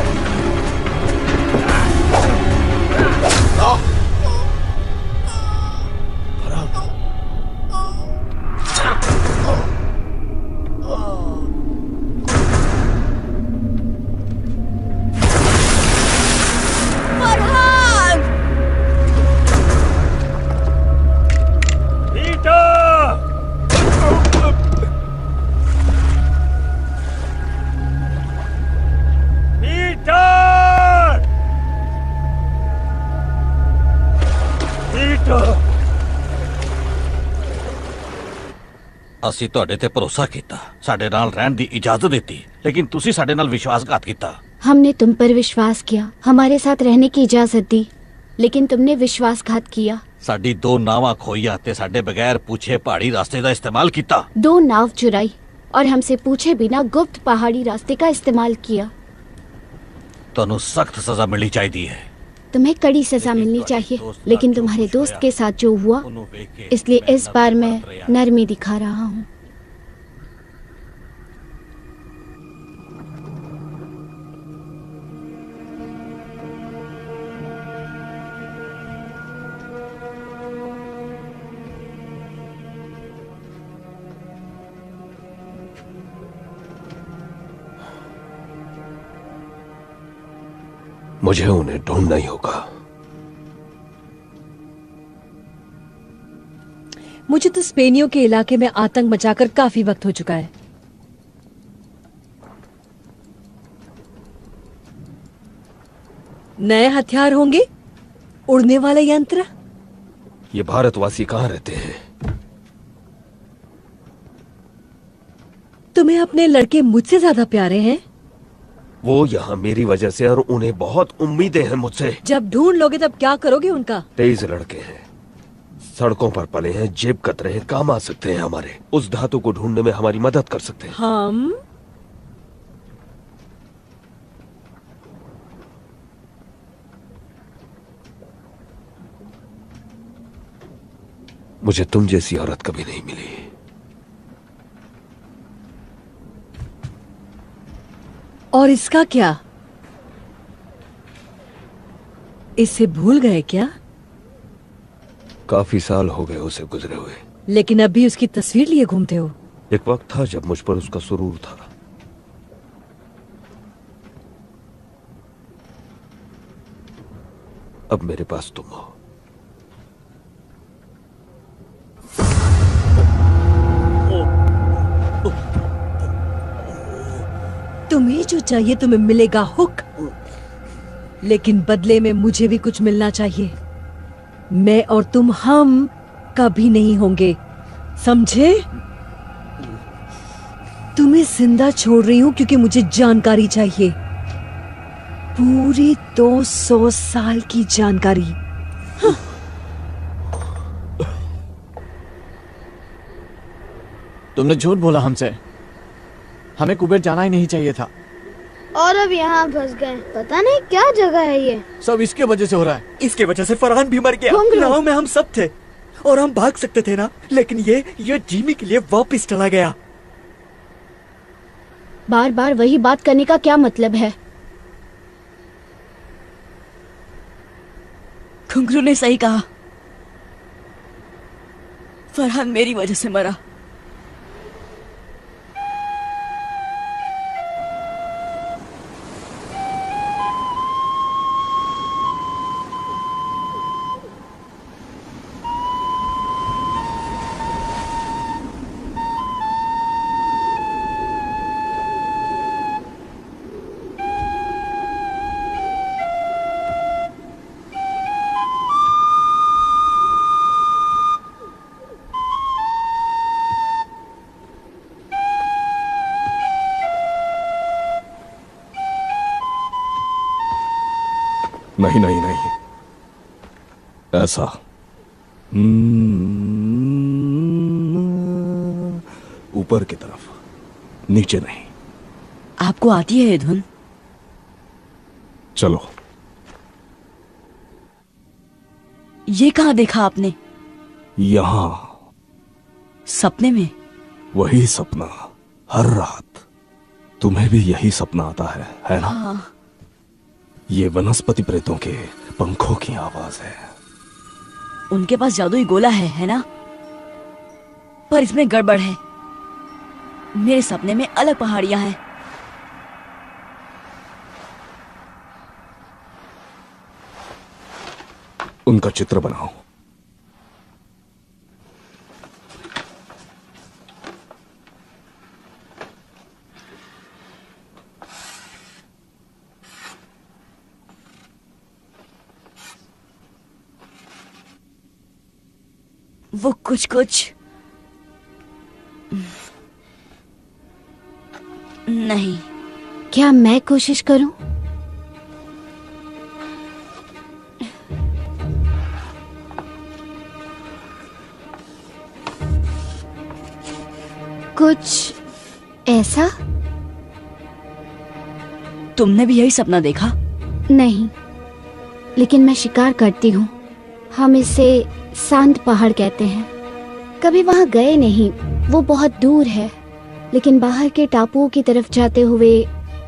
ਅਸੀਂ ਤੁਹਾਡੇ ਤੇ ਭਰੋਸਾ ਕੀਤਾ, ਸਾਡੇ ਨਾਲ ਰਹਿਣ ਦੀ इजाजत ਦਿੱਤੀ, लेकिन ਤੁਸੀਂ ਸਾਡੇ ਨਾਲ विश्वासघात ਕੀਤਾ। हमने तुम पर विश्वास किया, हमारे साथ रहने की इजाजत दी, लेकिन तुमने विश्वासघात किया। ਸਾਡੀ 2 ਨਾਵਾਂ ਖੋਈਆਂ ਤੇ ਸਾਡੇ ਬਗੈਰ पूछे पहाड़ी रास्ते का इस्तेमाल किया। 2 नाव चुराई और हमसे पूछे बिना गुप्त पहाड़ी रास्ते का इस्तेमाल किया। ਤੁਹਾਨੂੰ सख्त सजा मिलनी चाहिए है। तुम्हें कड़ी सजा मिलनी चाहिए, लेकिन तुम्हारे दोस्त के साथ जो हुआ, इसलिए इस बार मैं नरमी दिखा रहा हूँ। मुझे उन्हें ढूंढना ही होगा। मुझे तो स्पेनियों के इलाके में आतंक मचाकर काफी वक्त हो चुका है। नए हथियार होंगे, उड़ने वाले यंत्र। ये भारतवासी कहाँ रहते हैं? तुम्हें अपने लड़के मुझसे ज्यादा प्यारे हैं? वो यहाँ मेरी वजह से, और उन्हें बहुत उम्मीदें हैं मुझसे। जब ढूंढ लोगे तब क्या करोगे उनका? 23 लड़के हैं, सड़कों पर पले हैं, जेब कतरे हैं, काम आ सकते हैं हमारे। उस धातु को ढूंढने में हमारी मदद कर सकते हैं। हम मुझे तुम जैसी औरत कभी नहीं मिली। और इसका क्या? इसे भूल गए क्या? काफी साल हो गए उसे गुजरे हुए, लेकिन अब भी उसकी तस्वीर लिए घूमते हो। एक वक्त था जब मुझ पर उसका सुरूर था। अब मेरे पास तुम हो। तुम्हें जो चाहिए तुम्हें मिलेगा, हुक। लेकिन बदले में मुझे भी कुछ मिलना चाहिए। मैं और तुम हम कभी नहीं होंगे, समझे? तुम्हें जिंदा छोड़ रही हूं क्योंकि मुझे जानकारी चाहिए। पूरी 200 साल की जानकारी। तुमने झूठ बोला हमसे। हमें कुबेर जाना ही नहीं चाहिए था। और अब यहाँ फंस गए। पता नहीं क्या जगह है ये। सब इसके वजह से हो रहा है। इसके वजह से फरहान भी मर गया। नाव में हम सब थे और हम भाग सकते थे ना, लेकिन ये जिमी के लिए वापस चला गया। बार बार वही बात करने का क्या मतलब है? घुंघरू ने सही कहा, फरहान मेरी वजह से मरा। नहीं नहीं नहीं, ऐसा ऊपर की तरफ, नीचे नहीं। आपको आती है ये धुन? चलो। ये कहाँ देखा आपने? यहां सपने में? वही सपना हर रात। तुम्हें भी यही सपना आता है ना? हाँ। ये वनस्पति प्रेतों के पंखों की आवाज है। उनके पास जादुई गोला है ना? पर इसमें गड़बड़ है। मेरे सपने में अलग पहाड़ियां हैं। उनका चित्र बनाओ। वो कुछ कुछ नहीं। क्या मैं कोशिश करूं? कुछ ऐसा? तुमने भी यही सपना देखा? नहीं, लेकिन मैं शिकार करती हूँ। हम इसे शांत पहाड़ कहते हैं। कभी वहां गए नहीं, वो बहुत दूर है, लेकिन बाहर के टापुओं की तरफ जाते हुए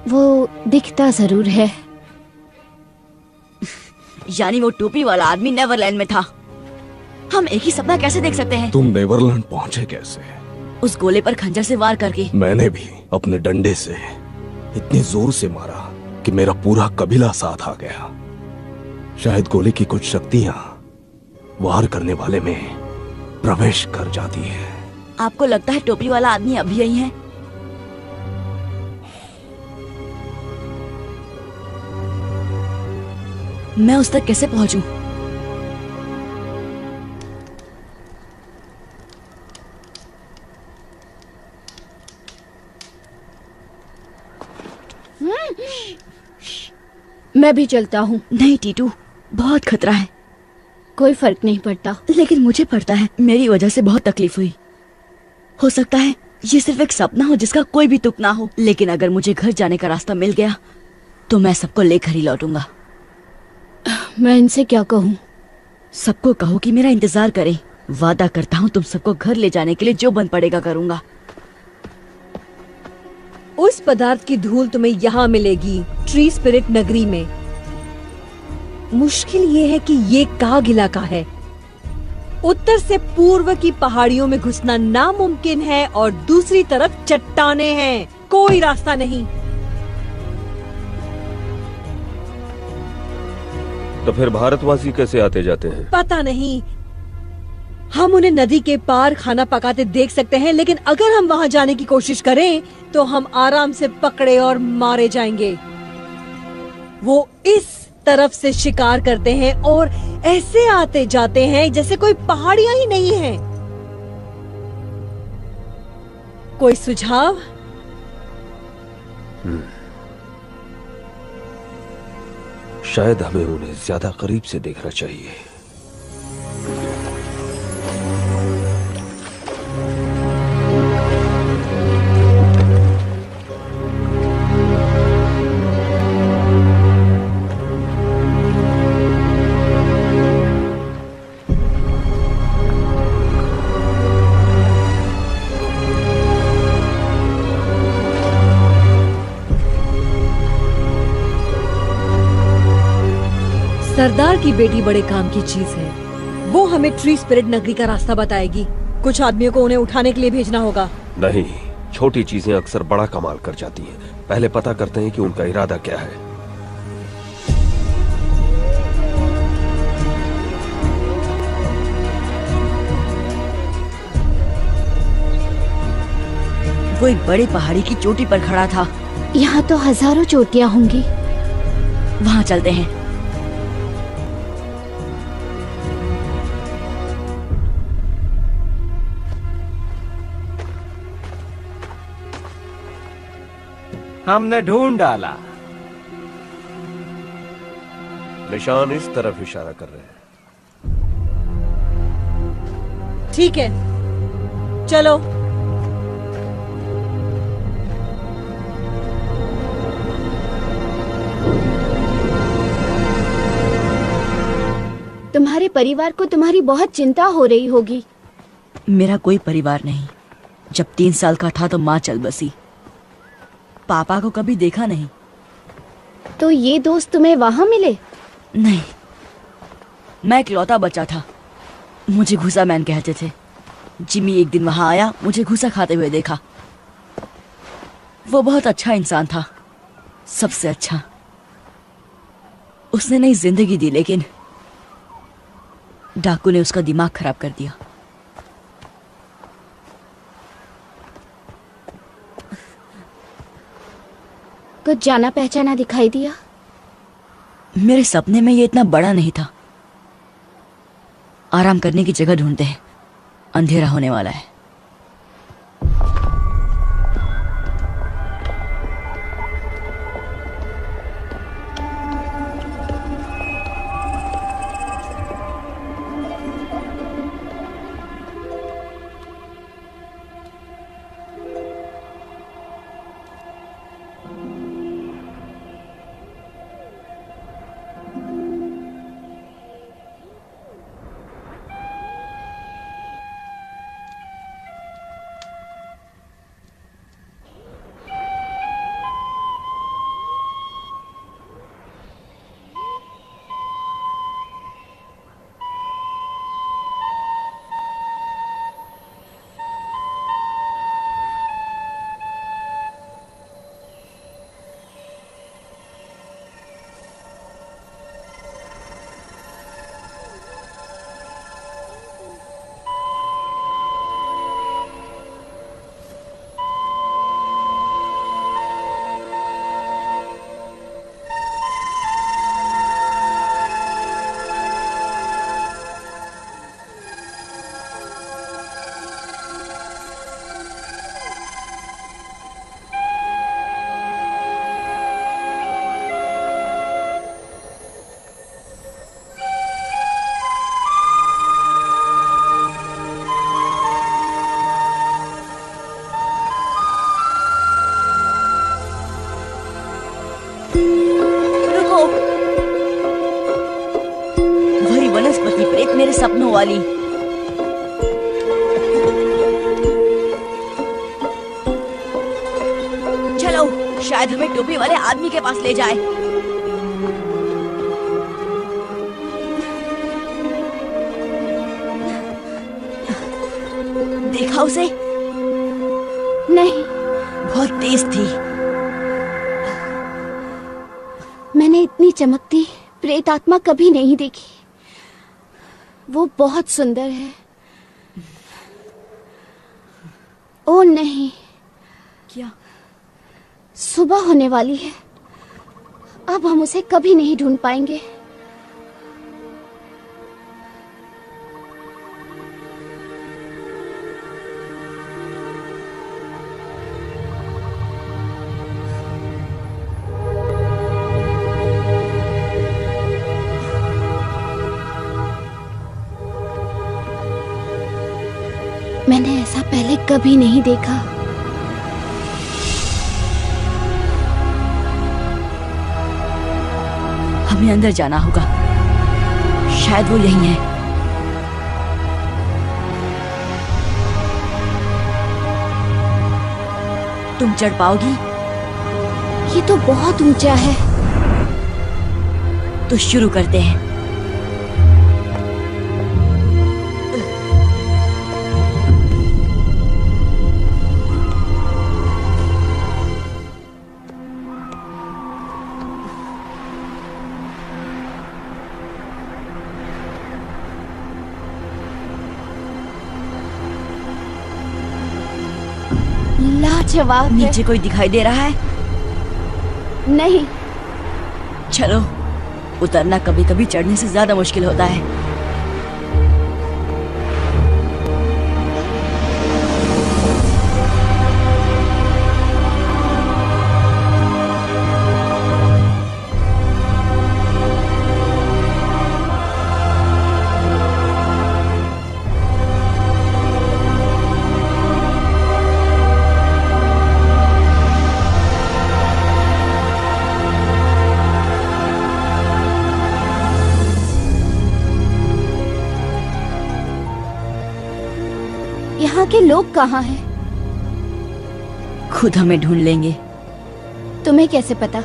वो दिखता जरूर है। यानी वो टोपी वाला आदमी नेवरलैंड में था। हम एक ही सपना कैसे देख सकते हैं? तुम नेवरलैंड पहुंचे कैसे? उस गोले पर खंजर से वार करके। मैंने भी अपने डंडे से इतनी जोर से मारा कि मेरा पूरा कबीला साथ आ गया। शायद गोले की कुछ शक्तियां वार करने वाले में प्रवेश कर जाती है। आपको लगता है टोपी वाला आदमी अभी यही है? मैं उस तक कैसे पहुंचूं? मैं भी चलता हूँ। नहीं टीटू, बहुत खतरा है। कोई फर्क नहीं पड़ता। लेकिन मुझे पड़ता है। मेरी वजह से बहुत तकलीफ हुई। हो सकता है ये सिर्फ एक सपना हो जिसका कोई भी तुक ना हो, लेकिन अगर मुझे घर जाने का रास्ता मिल गया तो मैं सबको लेकर ही लौटूंगा। मैं इनसे क्या कहूँ? सबको कहो कि मेरा इंतजार करें। वादा करता हूँ तुम सबको घर ले जाने के लिए जो बन पड़ेगा करूंगा। उस पदार्थ की धूल तुम्हें यहाँ मिलेगी, ट्री स्पिरिट नगरी में। मुश्किल ये है कि ये काग इलाका है। उत्तर से पूर्व की पहाड़ियों में घुसना नामुमकिन है और दूसरी तरफ चट्टाने हैं। कोई रास्ता नहीं। तो फिर भारतवासी कैसे आते जाते हैं? पता नहीं। हम उन्हें नदी के पार खाना पकाते देख सकते हैं, लेकिन अगर हम वहां जाने की कोशिश करें तो हम आराम से पकड़े और मारे जाएंगे। वो इस तरफ से शिकार करते हैं और ऐसे आते जाते हैं जैसे कोई पहाड़ियां ही नहीं है। कोई सुझाव? शायद हमें उन्हें ज्यादा करीब से देखना चाहिए। सरदार की बेटी बड़े काम की चीज है। वो हमें ट्री स्पिरिट नगरी का रास्ता बताएगी। कुछ आदमियों को उन्हें उठाने के लिए भेजना होगा। नहीं, छोटी चीजें अक्सर बड़ा कमाल कर जाती हैं। पहले पता करते हैं कि उनका इरादा क्या है। वो एक बड़े पहाड़ी की चोटी पर खड़ा था। यहाँ तो हजारों चोटियाँ होंगी। वहाँ चलते हैं। हमने ढूंढ डाला। निशान इस तरफ इशारा कर रहे हैं। ठीक है, चलो। तुम्हारे परिवार को तुम्हारी बहुत चिंता हो रही होगी। मेरा कोई परिवार नहीं। जब 3 साल का था तो माँ चल बसी। पापा को कभी देखा नहीं। तो ये दोस्त तुम्हें वहाँ मिले? नहीं, मैं इकलौता बच्चा था। मुझे घुसा मैन कहते थे। जिमी एक दिन वहां आया, मुझे घुसा खाते हुए देखा। वो बहुत अच्छा इंसान था, सबसे अच्छा। उसने नई जिंदगी दी, लेकिन डाकू ने उसका दिमाग खराब कर दिया। कुछ जाना पहचाना दिखाई दिया? मेरे सपने में ये इतना बड़ा नहीं था। आराम करने की जगह ढूंढते हैं, अंधेरा होने वाला है। वनस्पति प्रेत मेरे सपनों वाली। चलो, शायद हमें टोपी वाले आदमी के पास ले जाए। देखा उसे? नहीं, बहुत तेज थी। मैंने इतनी चमकती प्रेत आत्मा कभी नहीं देखी। वो बहुत सुंदर है। ओ नहीं। क्या? सुबह होने वाली है। अब हम उसे कभी नहीं ढूंढ पाएंगे। मैंने ऐसा पहले कभी नहीं देखा। हमें अंदर जाना होगा, शायद वो यही है। तुम चढ़ पाओगी? ये तो बहुत ऊंचा है। तो शुरू करते हैं। लाजवाब। नीचे कोई दिखाई दे रहा है? नहीं। चलो, उतरना कभी कभी चढ़ने से ज्यादा मुश्किल होता है। यहाँ के लोग कहाँ हैं? खुद हमें ढूंढ लेंगे। तुम्हें कैसे पता?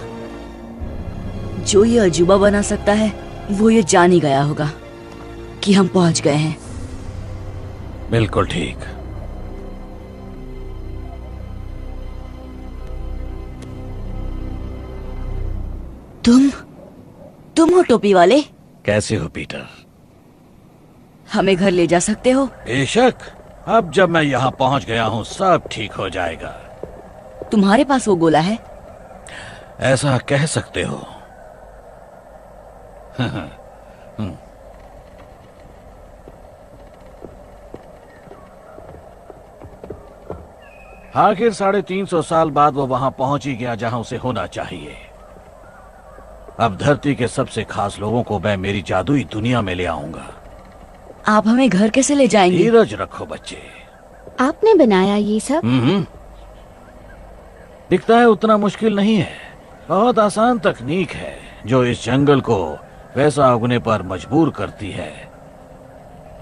जो ये अजूबा बना सकता है वो ये जान ही गया होगा कि हम पहुंच गए हैं। बिल्कुल ठीक। तुम हो टोपी वाले? कैसे हो पीटर? हमें घर ले जा सकते हो? बेशक। अब जब मैं यहाँ पहुँच गया हूँ सब ठीक हो जाएगा। तुम्हारे पास वो गोला है? ऐसा कह सकते हो। आखिर 350 साल बाद वो वहां पहुंच ही गया जहां उसे होना चाहिए। अब धरती के सबसे खास लोगों को मैं मेरी जादुई दुनिया में ले आऊंगा। आप हमें घर कैसे ले जाएंगे? धीरज रखो बच्चे। आपने बनाया ये सब? दिखता है उतना मुश्किल नहीं है। बहुत आसान तकनीक है जो इस जंगल को वैसा उगने पर मजबूर करती है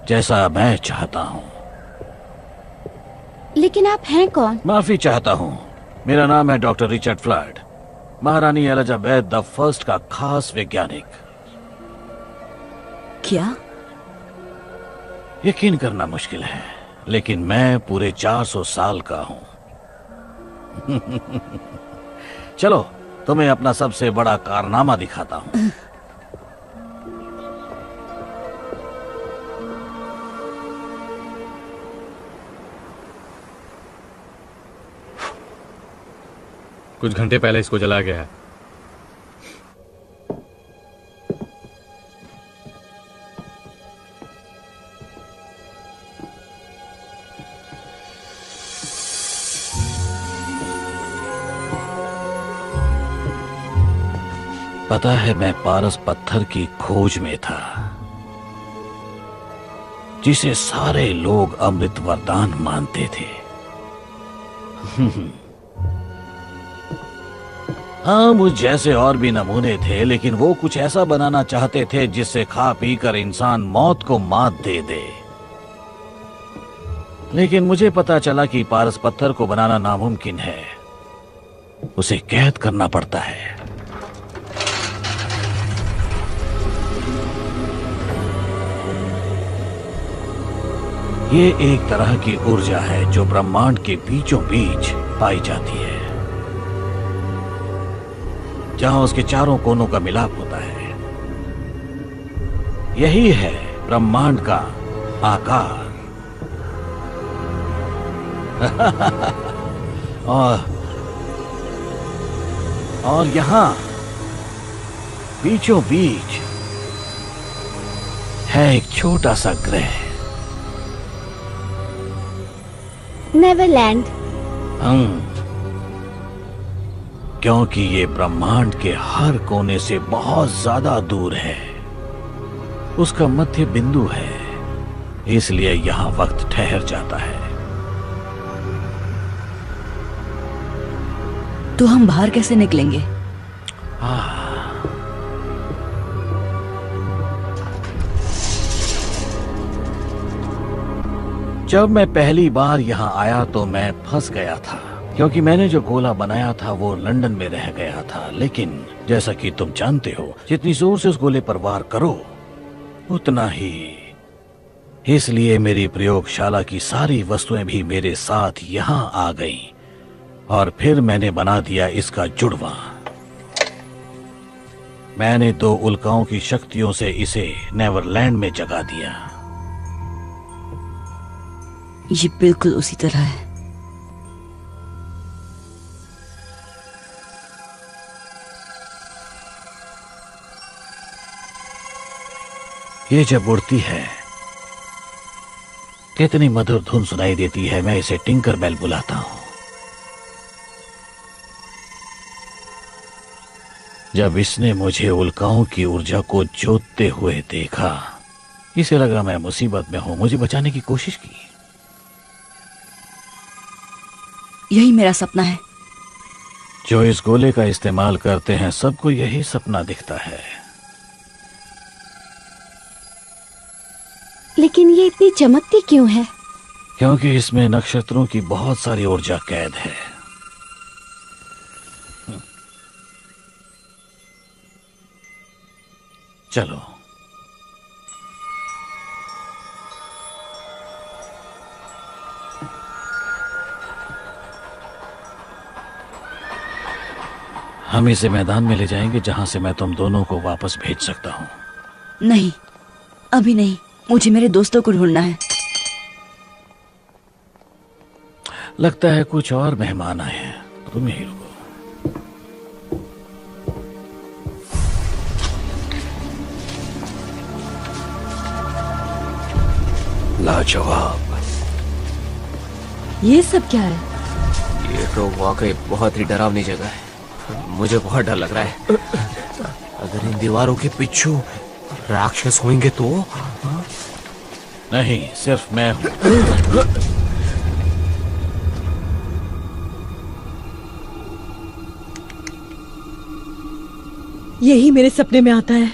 जैसा मैं चाहता हूँ। लेकिन आप हैं कौन? माफी चाहता हूँ। मेरा नाम है डॉक्टर रिचर्ड फ्लड, महारानी एलिजाबेथ द फर्स्ट का खास वैज्ञानिक। क्या? यकीन करना मुश्किल है, लेकिन मैं पूरे 400 साल का हूं। चलो तुम्हें अपना सबसे बड़ा कारनामा दिखाता हूं। कुछ घंटे पहले इसको जलाया गया है। पता है मैं पारस पत्थर की खोज में था जिसे सारे लोग अमृत वरदान मानते थे। हाँ, मुझ जैसे और भी नमूने थे, लेकिन वो कुछ ऐसा बनाना चाहते थे जिससे खा पी कर इंसान मौत को मात दे दे। लेकिन मुझे पता चला कि पारस पत्थर को बनाना नामुमकिन है, उसे कैद करना पड़ता है। ये एक तरह की ऊर्जा है जो ब्रह्मांड के बीचों बीच पाई जाती है, जहां उसके चारों कोनों का मिलाप होता है। यही है ब्रह्मांड का आकार। और यहां बीचों बीच है एक छोटा सा ग्रह, नेवरलैंड। क्योंकि ये ब्रह्मांड के हर कोने से बहुत ज्यादा दूर है, उसका मध्य बिंदु है, इसलिए यहाँ वक्त ठहर जाता है। तो हम बाहर कैसे निकलेंगे? जब मैं पहली बार यहाँ आया तो मैं फंस गया था, क्योंकि मैंने जो गोला बनाया था वो लंदन में रह गया था। लेकिन जैसा कि तुम जानते हो, जितनी जोर से उस गोले पर वार करो उतना ही। इसलिए मेरी प्रयोगशाला की सारी वस्तुएं भी मेरे साथ यहाँ आ गईं, और फिर मैंने बना दिया इसका जुड़वा। मैंने 2 उल्काओं की शक्तियों से इसे नेवरलैंड में जगा दिया। ये बिल्कुल उसी तरह है। ये जब उड़ती है कितनी मधुर धुन सुनाई देती है। मैं इसे टिंकर बेल बुलाता हूं। जब इसने मुझे उल्काओं की ऊर्जा को जोतते हुए देखा, इसे लगा मैं मुसीबत में हूं, मुझे बचाने की कोशिश की। यही मेरा सपना है। जो इस गोले का इस्तेमाल करते हैं सबको यही सपना दिखता है। लेकिन ये इतनी चमकती क्यों है? क्योंकि इसमें नक्षत्रों की बहुत सारी ऊर्जा कैद है। चलो, हम इसे मैदान में ले जाएंगे जहां से मैं तुम दोनों को वापस भेज सकता हूं। नहीं, अभी नहीं। मुझे मेरे दोस्तों को ढूंढना है। लगता है कुछ और मेहमान आए हैं, तुम यहीं रुको। लाजवाब। ये सब क्या है? ये तो वाकई बहुत ही डरावनी जगह है। मुझे बहुत डर लग रहा है। अगर इन दीवारों के पीछे राक्षस होंगे तो? नहीं, सिर्फ मैं हूं। यही मेरे सपने में आता है।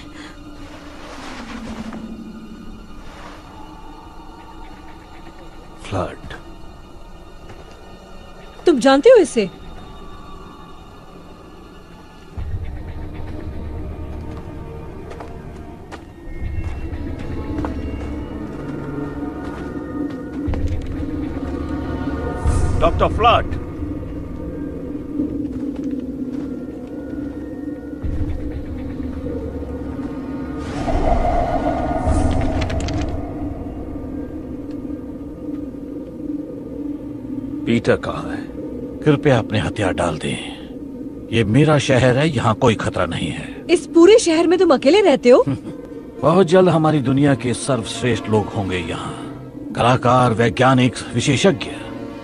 फ्लड। तुम जानते हो इसे? Doctor flood. पीटर कहाँ है? कृपया अपने हथियार डाल दें। ये मेरा शहर है, यहाँ कोई खतरा नहीं है। इस पूरे शहर में तुम अकेले रहते हो? बहुत जल्द हमारी दुनिया के सर्वश्रेष्ठ लोग होंगे यहाँ। कलाकार, वैज्ञानिक, विशेषज्ञ।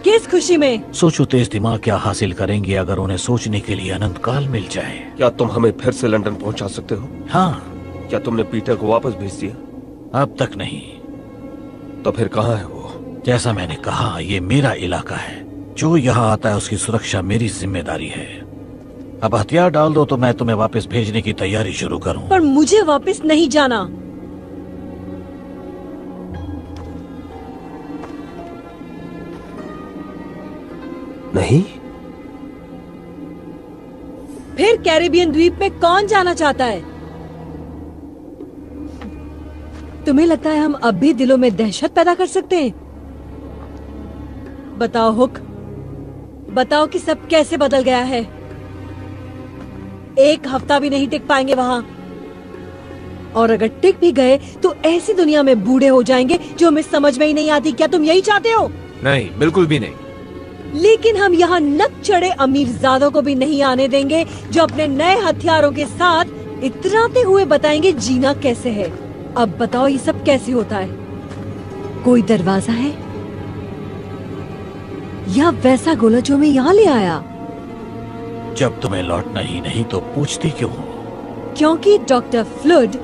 किस खुशी में? सोचो तेज दिमाग क्या हासिल करेंगे अगर उन्हें सोचने के लिए अनंत काल मिल जाए। क्या तुम हमें फिर से लंदन पहुंचा सकते हो? हाँ। क्या तुमने पीटर को वापस भेज दिया? अब तक नहीं। तो फिर कहाँ है वो? जैसा मैंने कहा, ये मेरा इलाका है। जो यहाँ आता है उसकी सुरक्षा मेरी जिम्मेदारी है। अब हथियार डाल दो तो मैं तुम्हें वापस भेजने की तैयारी शुरू करूँ। पर मुझे वापस नहीं जाना। नहीं? फिर कैरिबियन द्वीप में कौन जाना चाहता है? तुम्हें लगता है हम अब भी दिलों में दहशत पैदा कर सकते हैं? बताओ हुक, बताओ कि सब कैसे बदल गया है। 1 हफ्ता भी नहीं टिक पाएंगे वहां, और अगर टिक भी गए तो ऐसी दुनिया में बूढ़े हो जाएंगे जो हमें समझ में ही नहीं आती। क्या तुम यही चाहते हो? नहीं, बिल्कुल भी नहीं। लेकिन हम यहाँ नक चढ़े अमीरजादों को भी नहीं आने देंगे जो अपने नए हथियारों के साथ इतराते हुए बताएंगे जीना कैसे है। अब बताओ ये सब कैसे होता है? कोई दरवाजा है या वैसा गोला जो मैं यहाँ ले आया? जब तुम्हें लौटना ही नहीं तो पूछती क्यों हो? क्योंकि डॉक्टर फ्लड,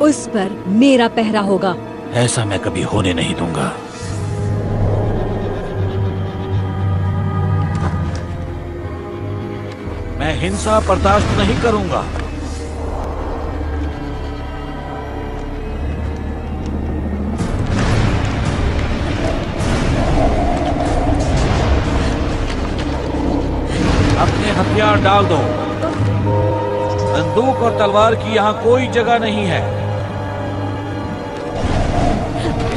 उस पर मेरा पहरा होगा। ऐसा मैं कभी होने नहीं दूंगा। मैं हिंसा बर्दाश्त नहीं करूंगा। अपने हथियार डाल दो। बंदूक और तलवार की यहाँ कोई जगह नहीं है।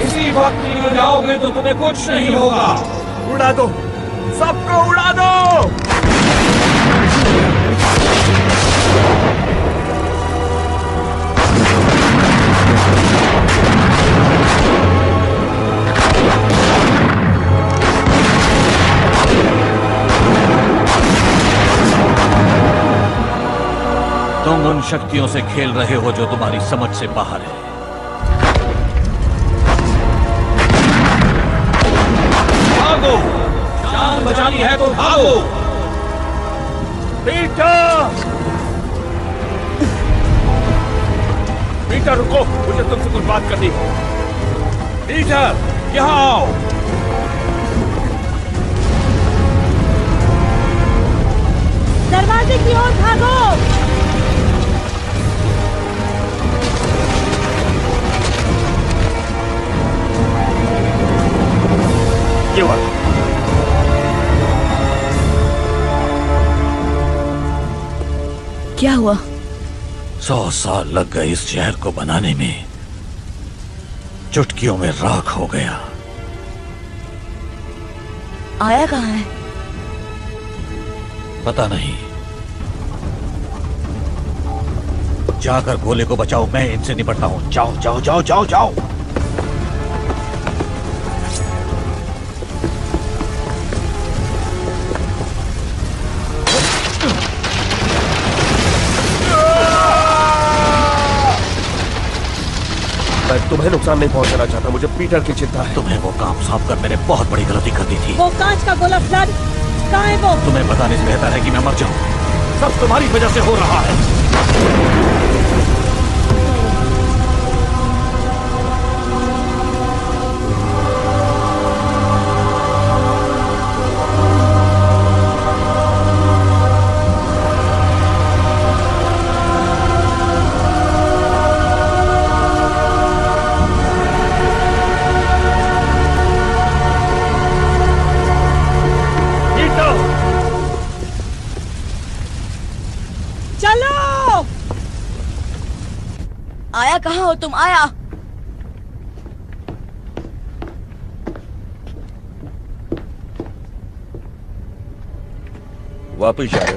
इसी वक्त निकल जाओगे तो तुम्हें कुछ नहीं होगा। उड़ा दो, सबको उड़ा दो। तुम उन शक्तियों से खेल रहे हो जो तुम्हारी समझ से बाहर है। भागो, जान बचानी है तो भागो। पीटर, पीटर रुको, मुझे तुमसे कुछ बात करनी है। पीटर, यहाँ आओ। दरवाजे की ओर भागो। ये वाला। क्या हुआ? 100 साल लग गए इस शहर को बनाने में, चुटकियों में राख हो गया। आया कहाँ है? पता नहीं। जाकर गोले को बचाओ, मैं इनसे निपटता हूं। जाओ जाओ जाओ जाओ जाओ। मैं तुम्हें नुकसान नहीं पहुंचाना चाहता, मुझे पीटर की चिंता है। तुम्हें वो काम साफ कर मैंने बहुत बड़ी गलती कर दी थी। वो कांच का गोला फ्लड कहाँ है वो? तुम्हें बताने से बेहतर है कि मैं मर जाऊं। सब तुम्हारी वजह से हो रहा है। आया कहाँ हो तुम? आया। वापिस जा रहे हो?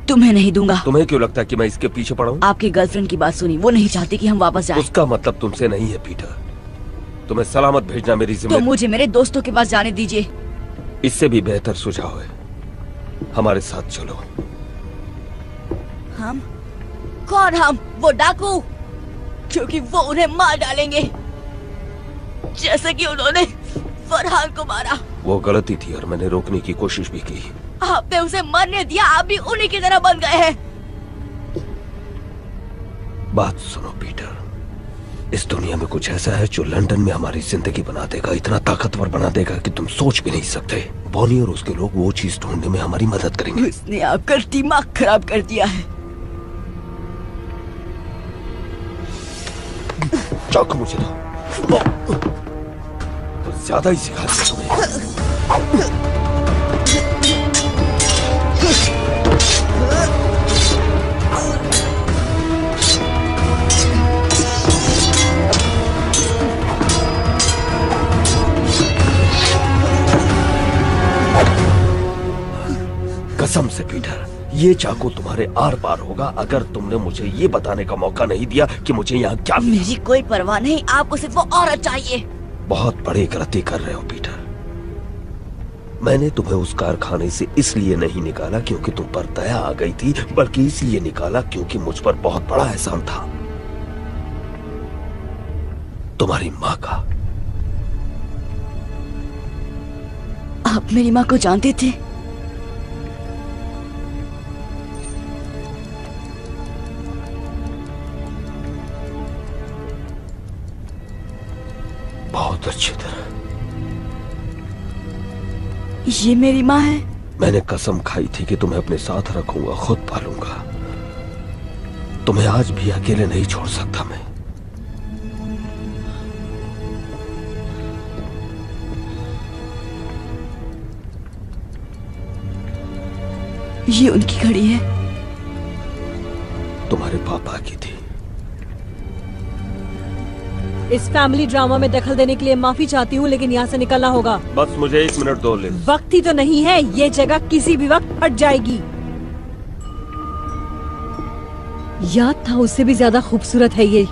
तुम्हें नहीं दूंगा। तुम्हें क्यों लगता है कि मैं इसके पीछे पड़ा हूँ? आपकी गर्लफ्रेंड की बात सुनी, वो नहीं चाहती कि हम वापस जाएं। उसका मतलब तुमसे नहीं है पीटर। तुम्हें सलामत भेजना मेरी तो जिम्मेदारी। मुझे मेरे दोस्तों के पास जाने दीजिए। इससे भी बेहतर सुझाव है, हमारे साथ चलो। हम? कौन हम? वो डाकू, क्योंकि वो उन्हें मार डालेंगे जैसे कि उन्होंने फरहान को मारा। वो गलती थी और मैंने रोकने की कोशिश भी की। आपने उसे मरने दिया, आप भी उन्हीं की तरह बन गए हैं। बात सुनो पीटर, इस दुनिया में कुछ ऐसा है जो लंदन में हमारी जिंदगी बना देगा, इतना ताकतवर बना देगा कि तुम सोच भी नहीं सकते। बॉनी और उसके लोग वो चीज ढूंढने में हमारी मदद करेंगे। उसने आपका दिमाग खराब कर दिया है। चाकू मुझे दो। तो ज्यादा ही सिखा दिया तुम्हें। कसम से पीटर, ये चाकू तुम्हारे आर पार होगा अगर तुमने मुझे ये बताने का मौका नहीं दिया कि मुझे यहाँ क्या। मेरी कोई परवाह नहीं, आपको सिर्फ वो औरत चाहिए। बहुत बड़ी गलती कर रहे हो पीटर। मैंने तुम्हें उस कारखाने से इसलिए नहीं निकाला क्योंकि तुम पर दया आ गई थी, बल्कि इसलिए निकाला क्योंकि मुझ पर बहुत बड़ा एहसान था, तुम्हारी माँ का। आप मेरी माँ को जानते थे? बहुत अच्छी तरह। ये मेरी माँ है? मैंने कसम खाई थी कि तुम्हें अपने साथ रखूंगा, खुद पालूंगा। तुम्हें आज भी अकेले नहीं छोड़ सकता मैं। ये उनकी घड़ी है। तुम्हारे पापा की थी। इस फैमिली ड्रामा में दखल देने के लिए माफी चाहती हूँ, लेकिन यहाँ से निकलना होगा। बस मुझे 1 मिनट दो लिज। वक्त ही तो नहीं है, ये जगह किसी भी वक्त फट जाएगी। याद था उससे भी ज्यादा खूबसूरत है ये।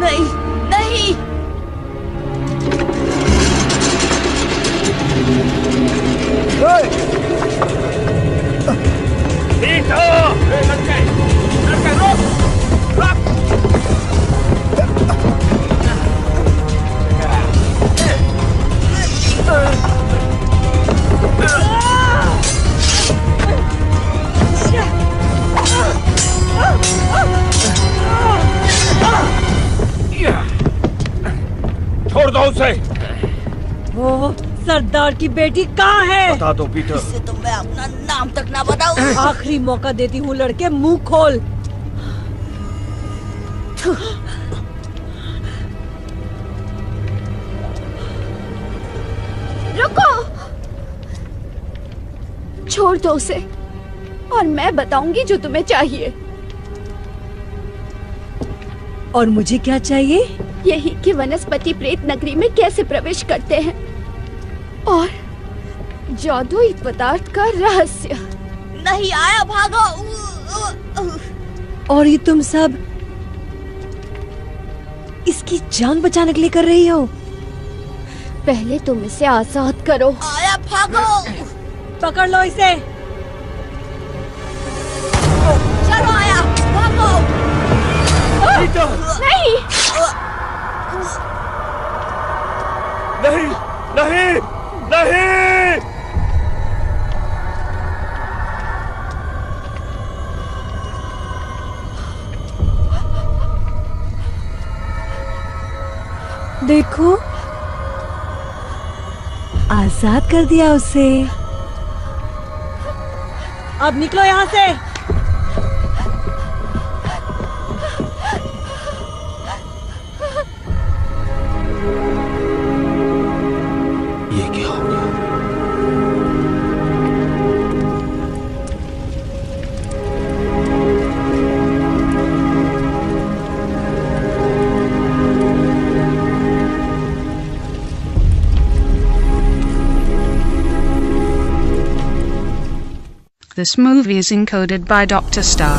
नहीं नहीं, छोड़ दो उसे। वो सरदार की बेटी कहाँ है? बता दो पीटर। इससे तो मैं अपना नाम तक ना बताऊं। आखिरी मौका देती हूँ लड़के, मुंह खोल। रुको, छोड़ दो उसे और मैं बताऊंगी जो तुम्हें चाहिए। और मुझे क्या चाहिए? यही कि वनस्पति प्रेत नगरी में कैसे प्रवेश करते हैं और जादुई पदार्थ का रहस्य। नहीं आया, भागो। और ये तुम सब इसकी जान बचाने के लिए कर रही हो? पहले तुम इसे आजाद करो। आया, भागो। पकड़ लो इसे। चलो आया, भागो। नहीं नहीं नहीं नहीं। देखो, आजाद कर दिया उसे। अब निकलो यहाँ से। ये क्या हो गया? This movie is encoded by Dr. Star.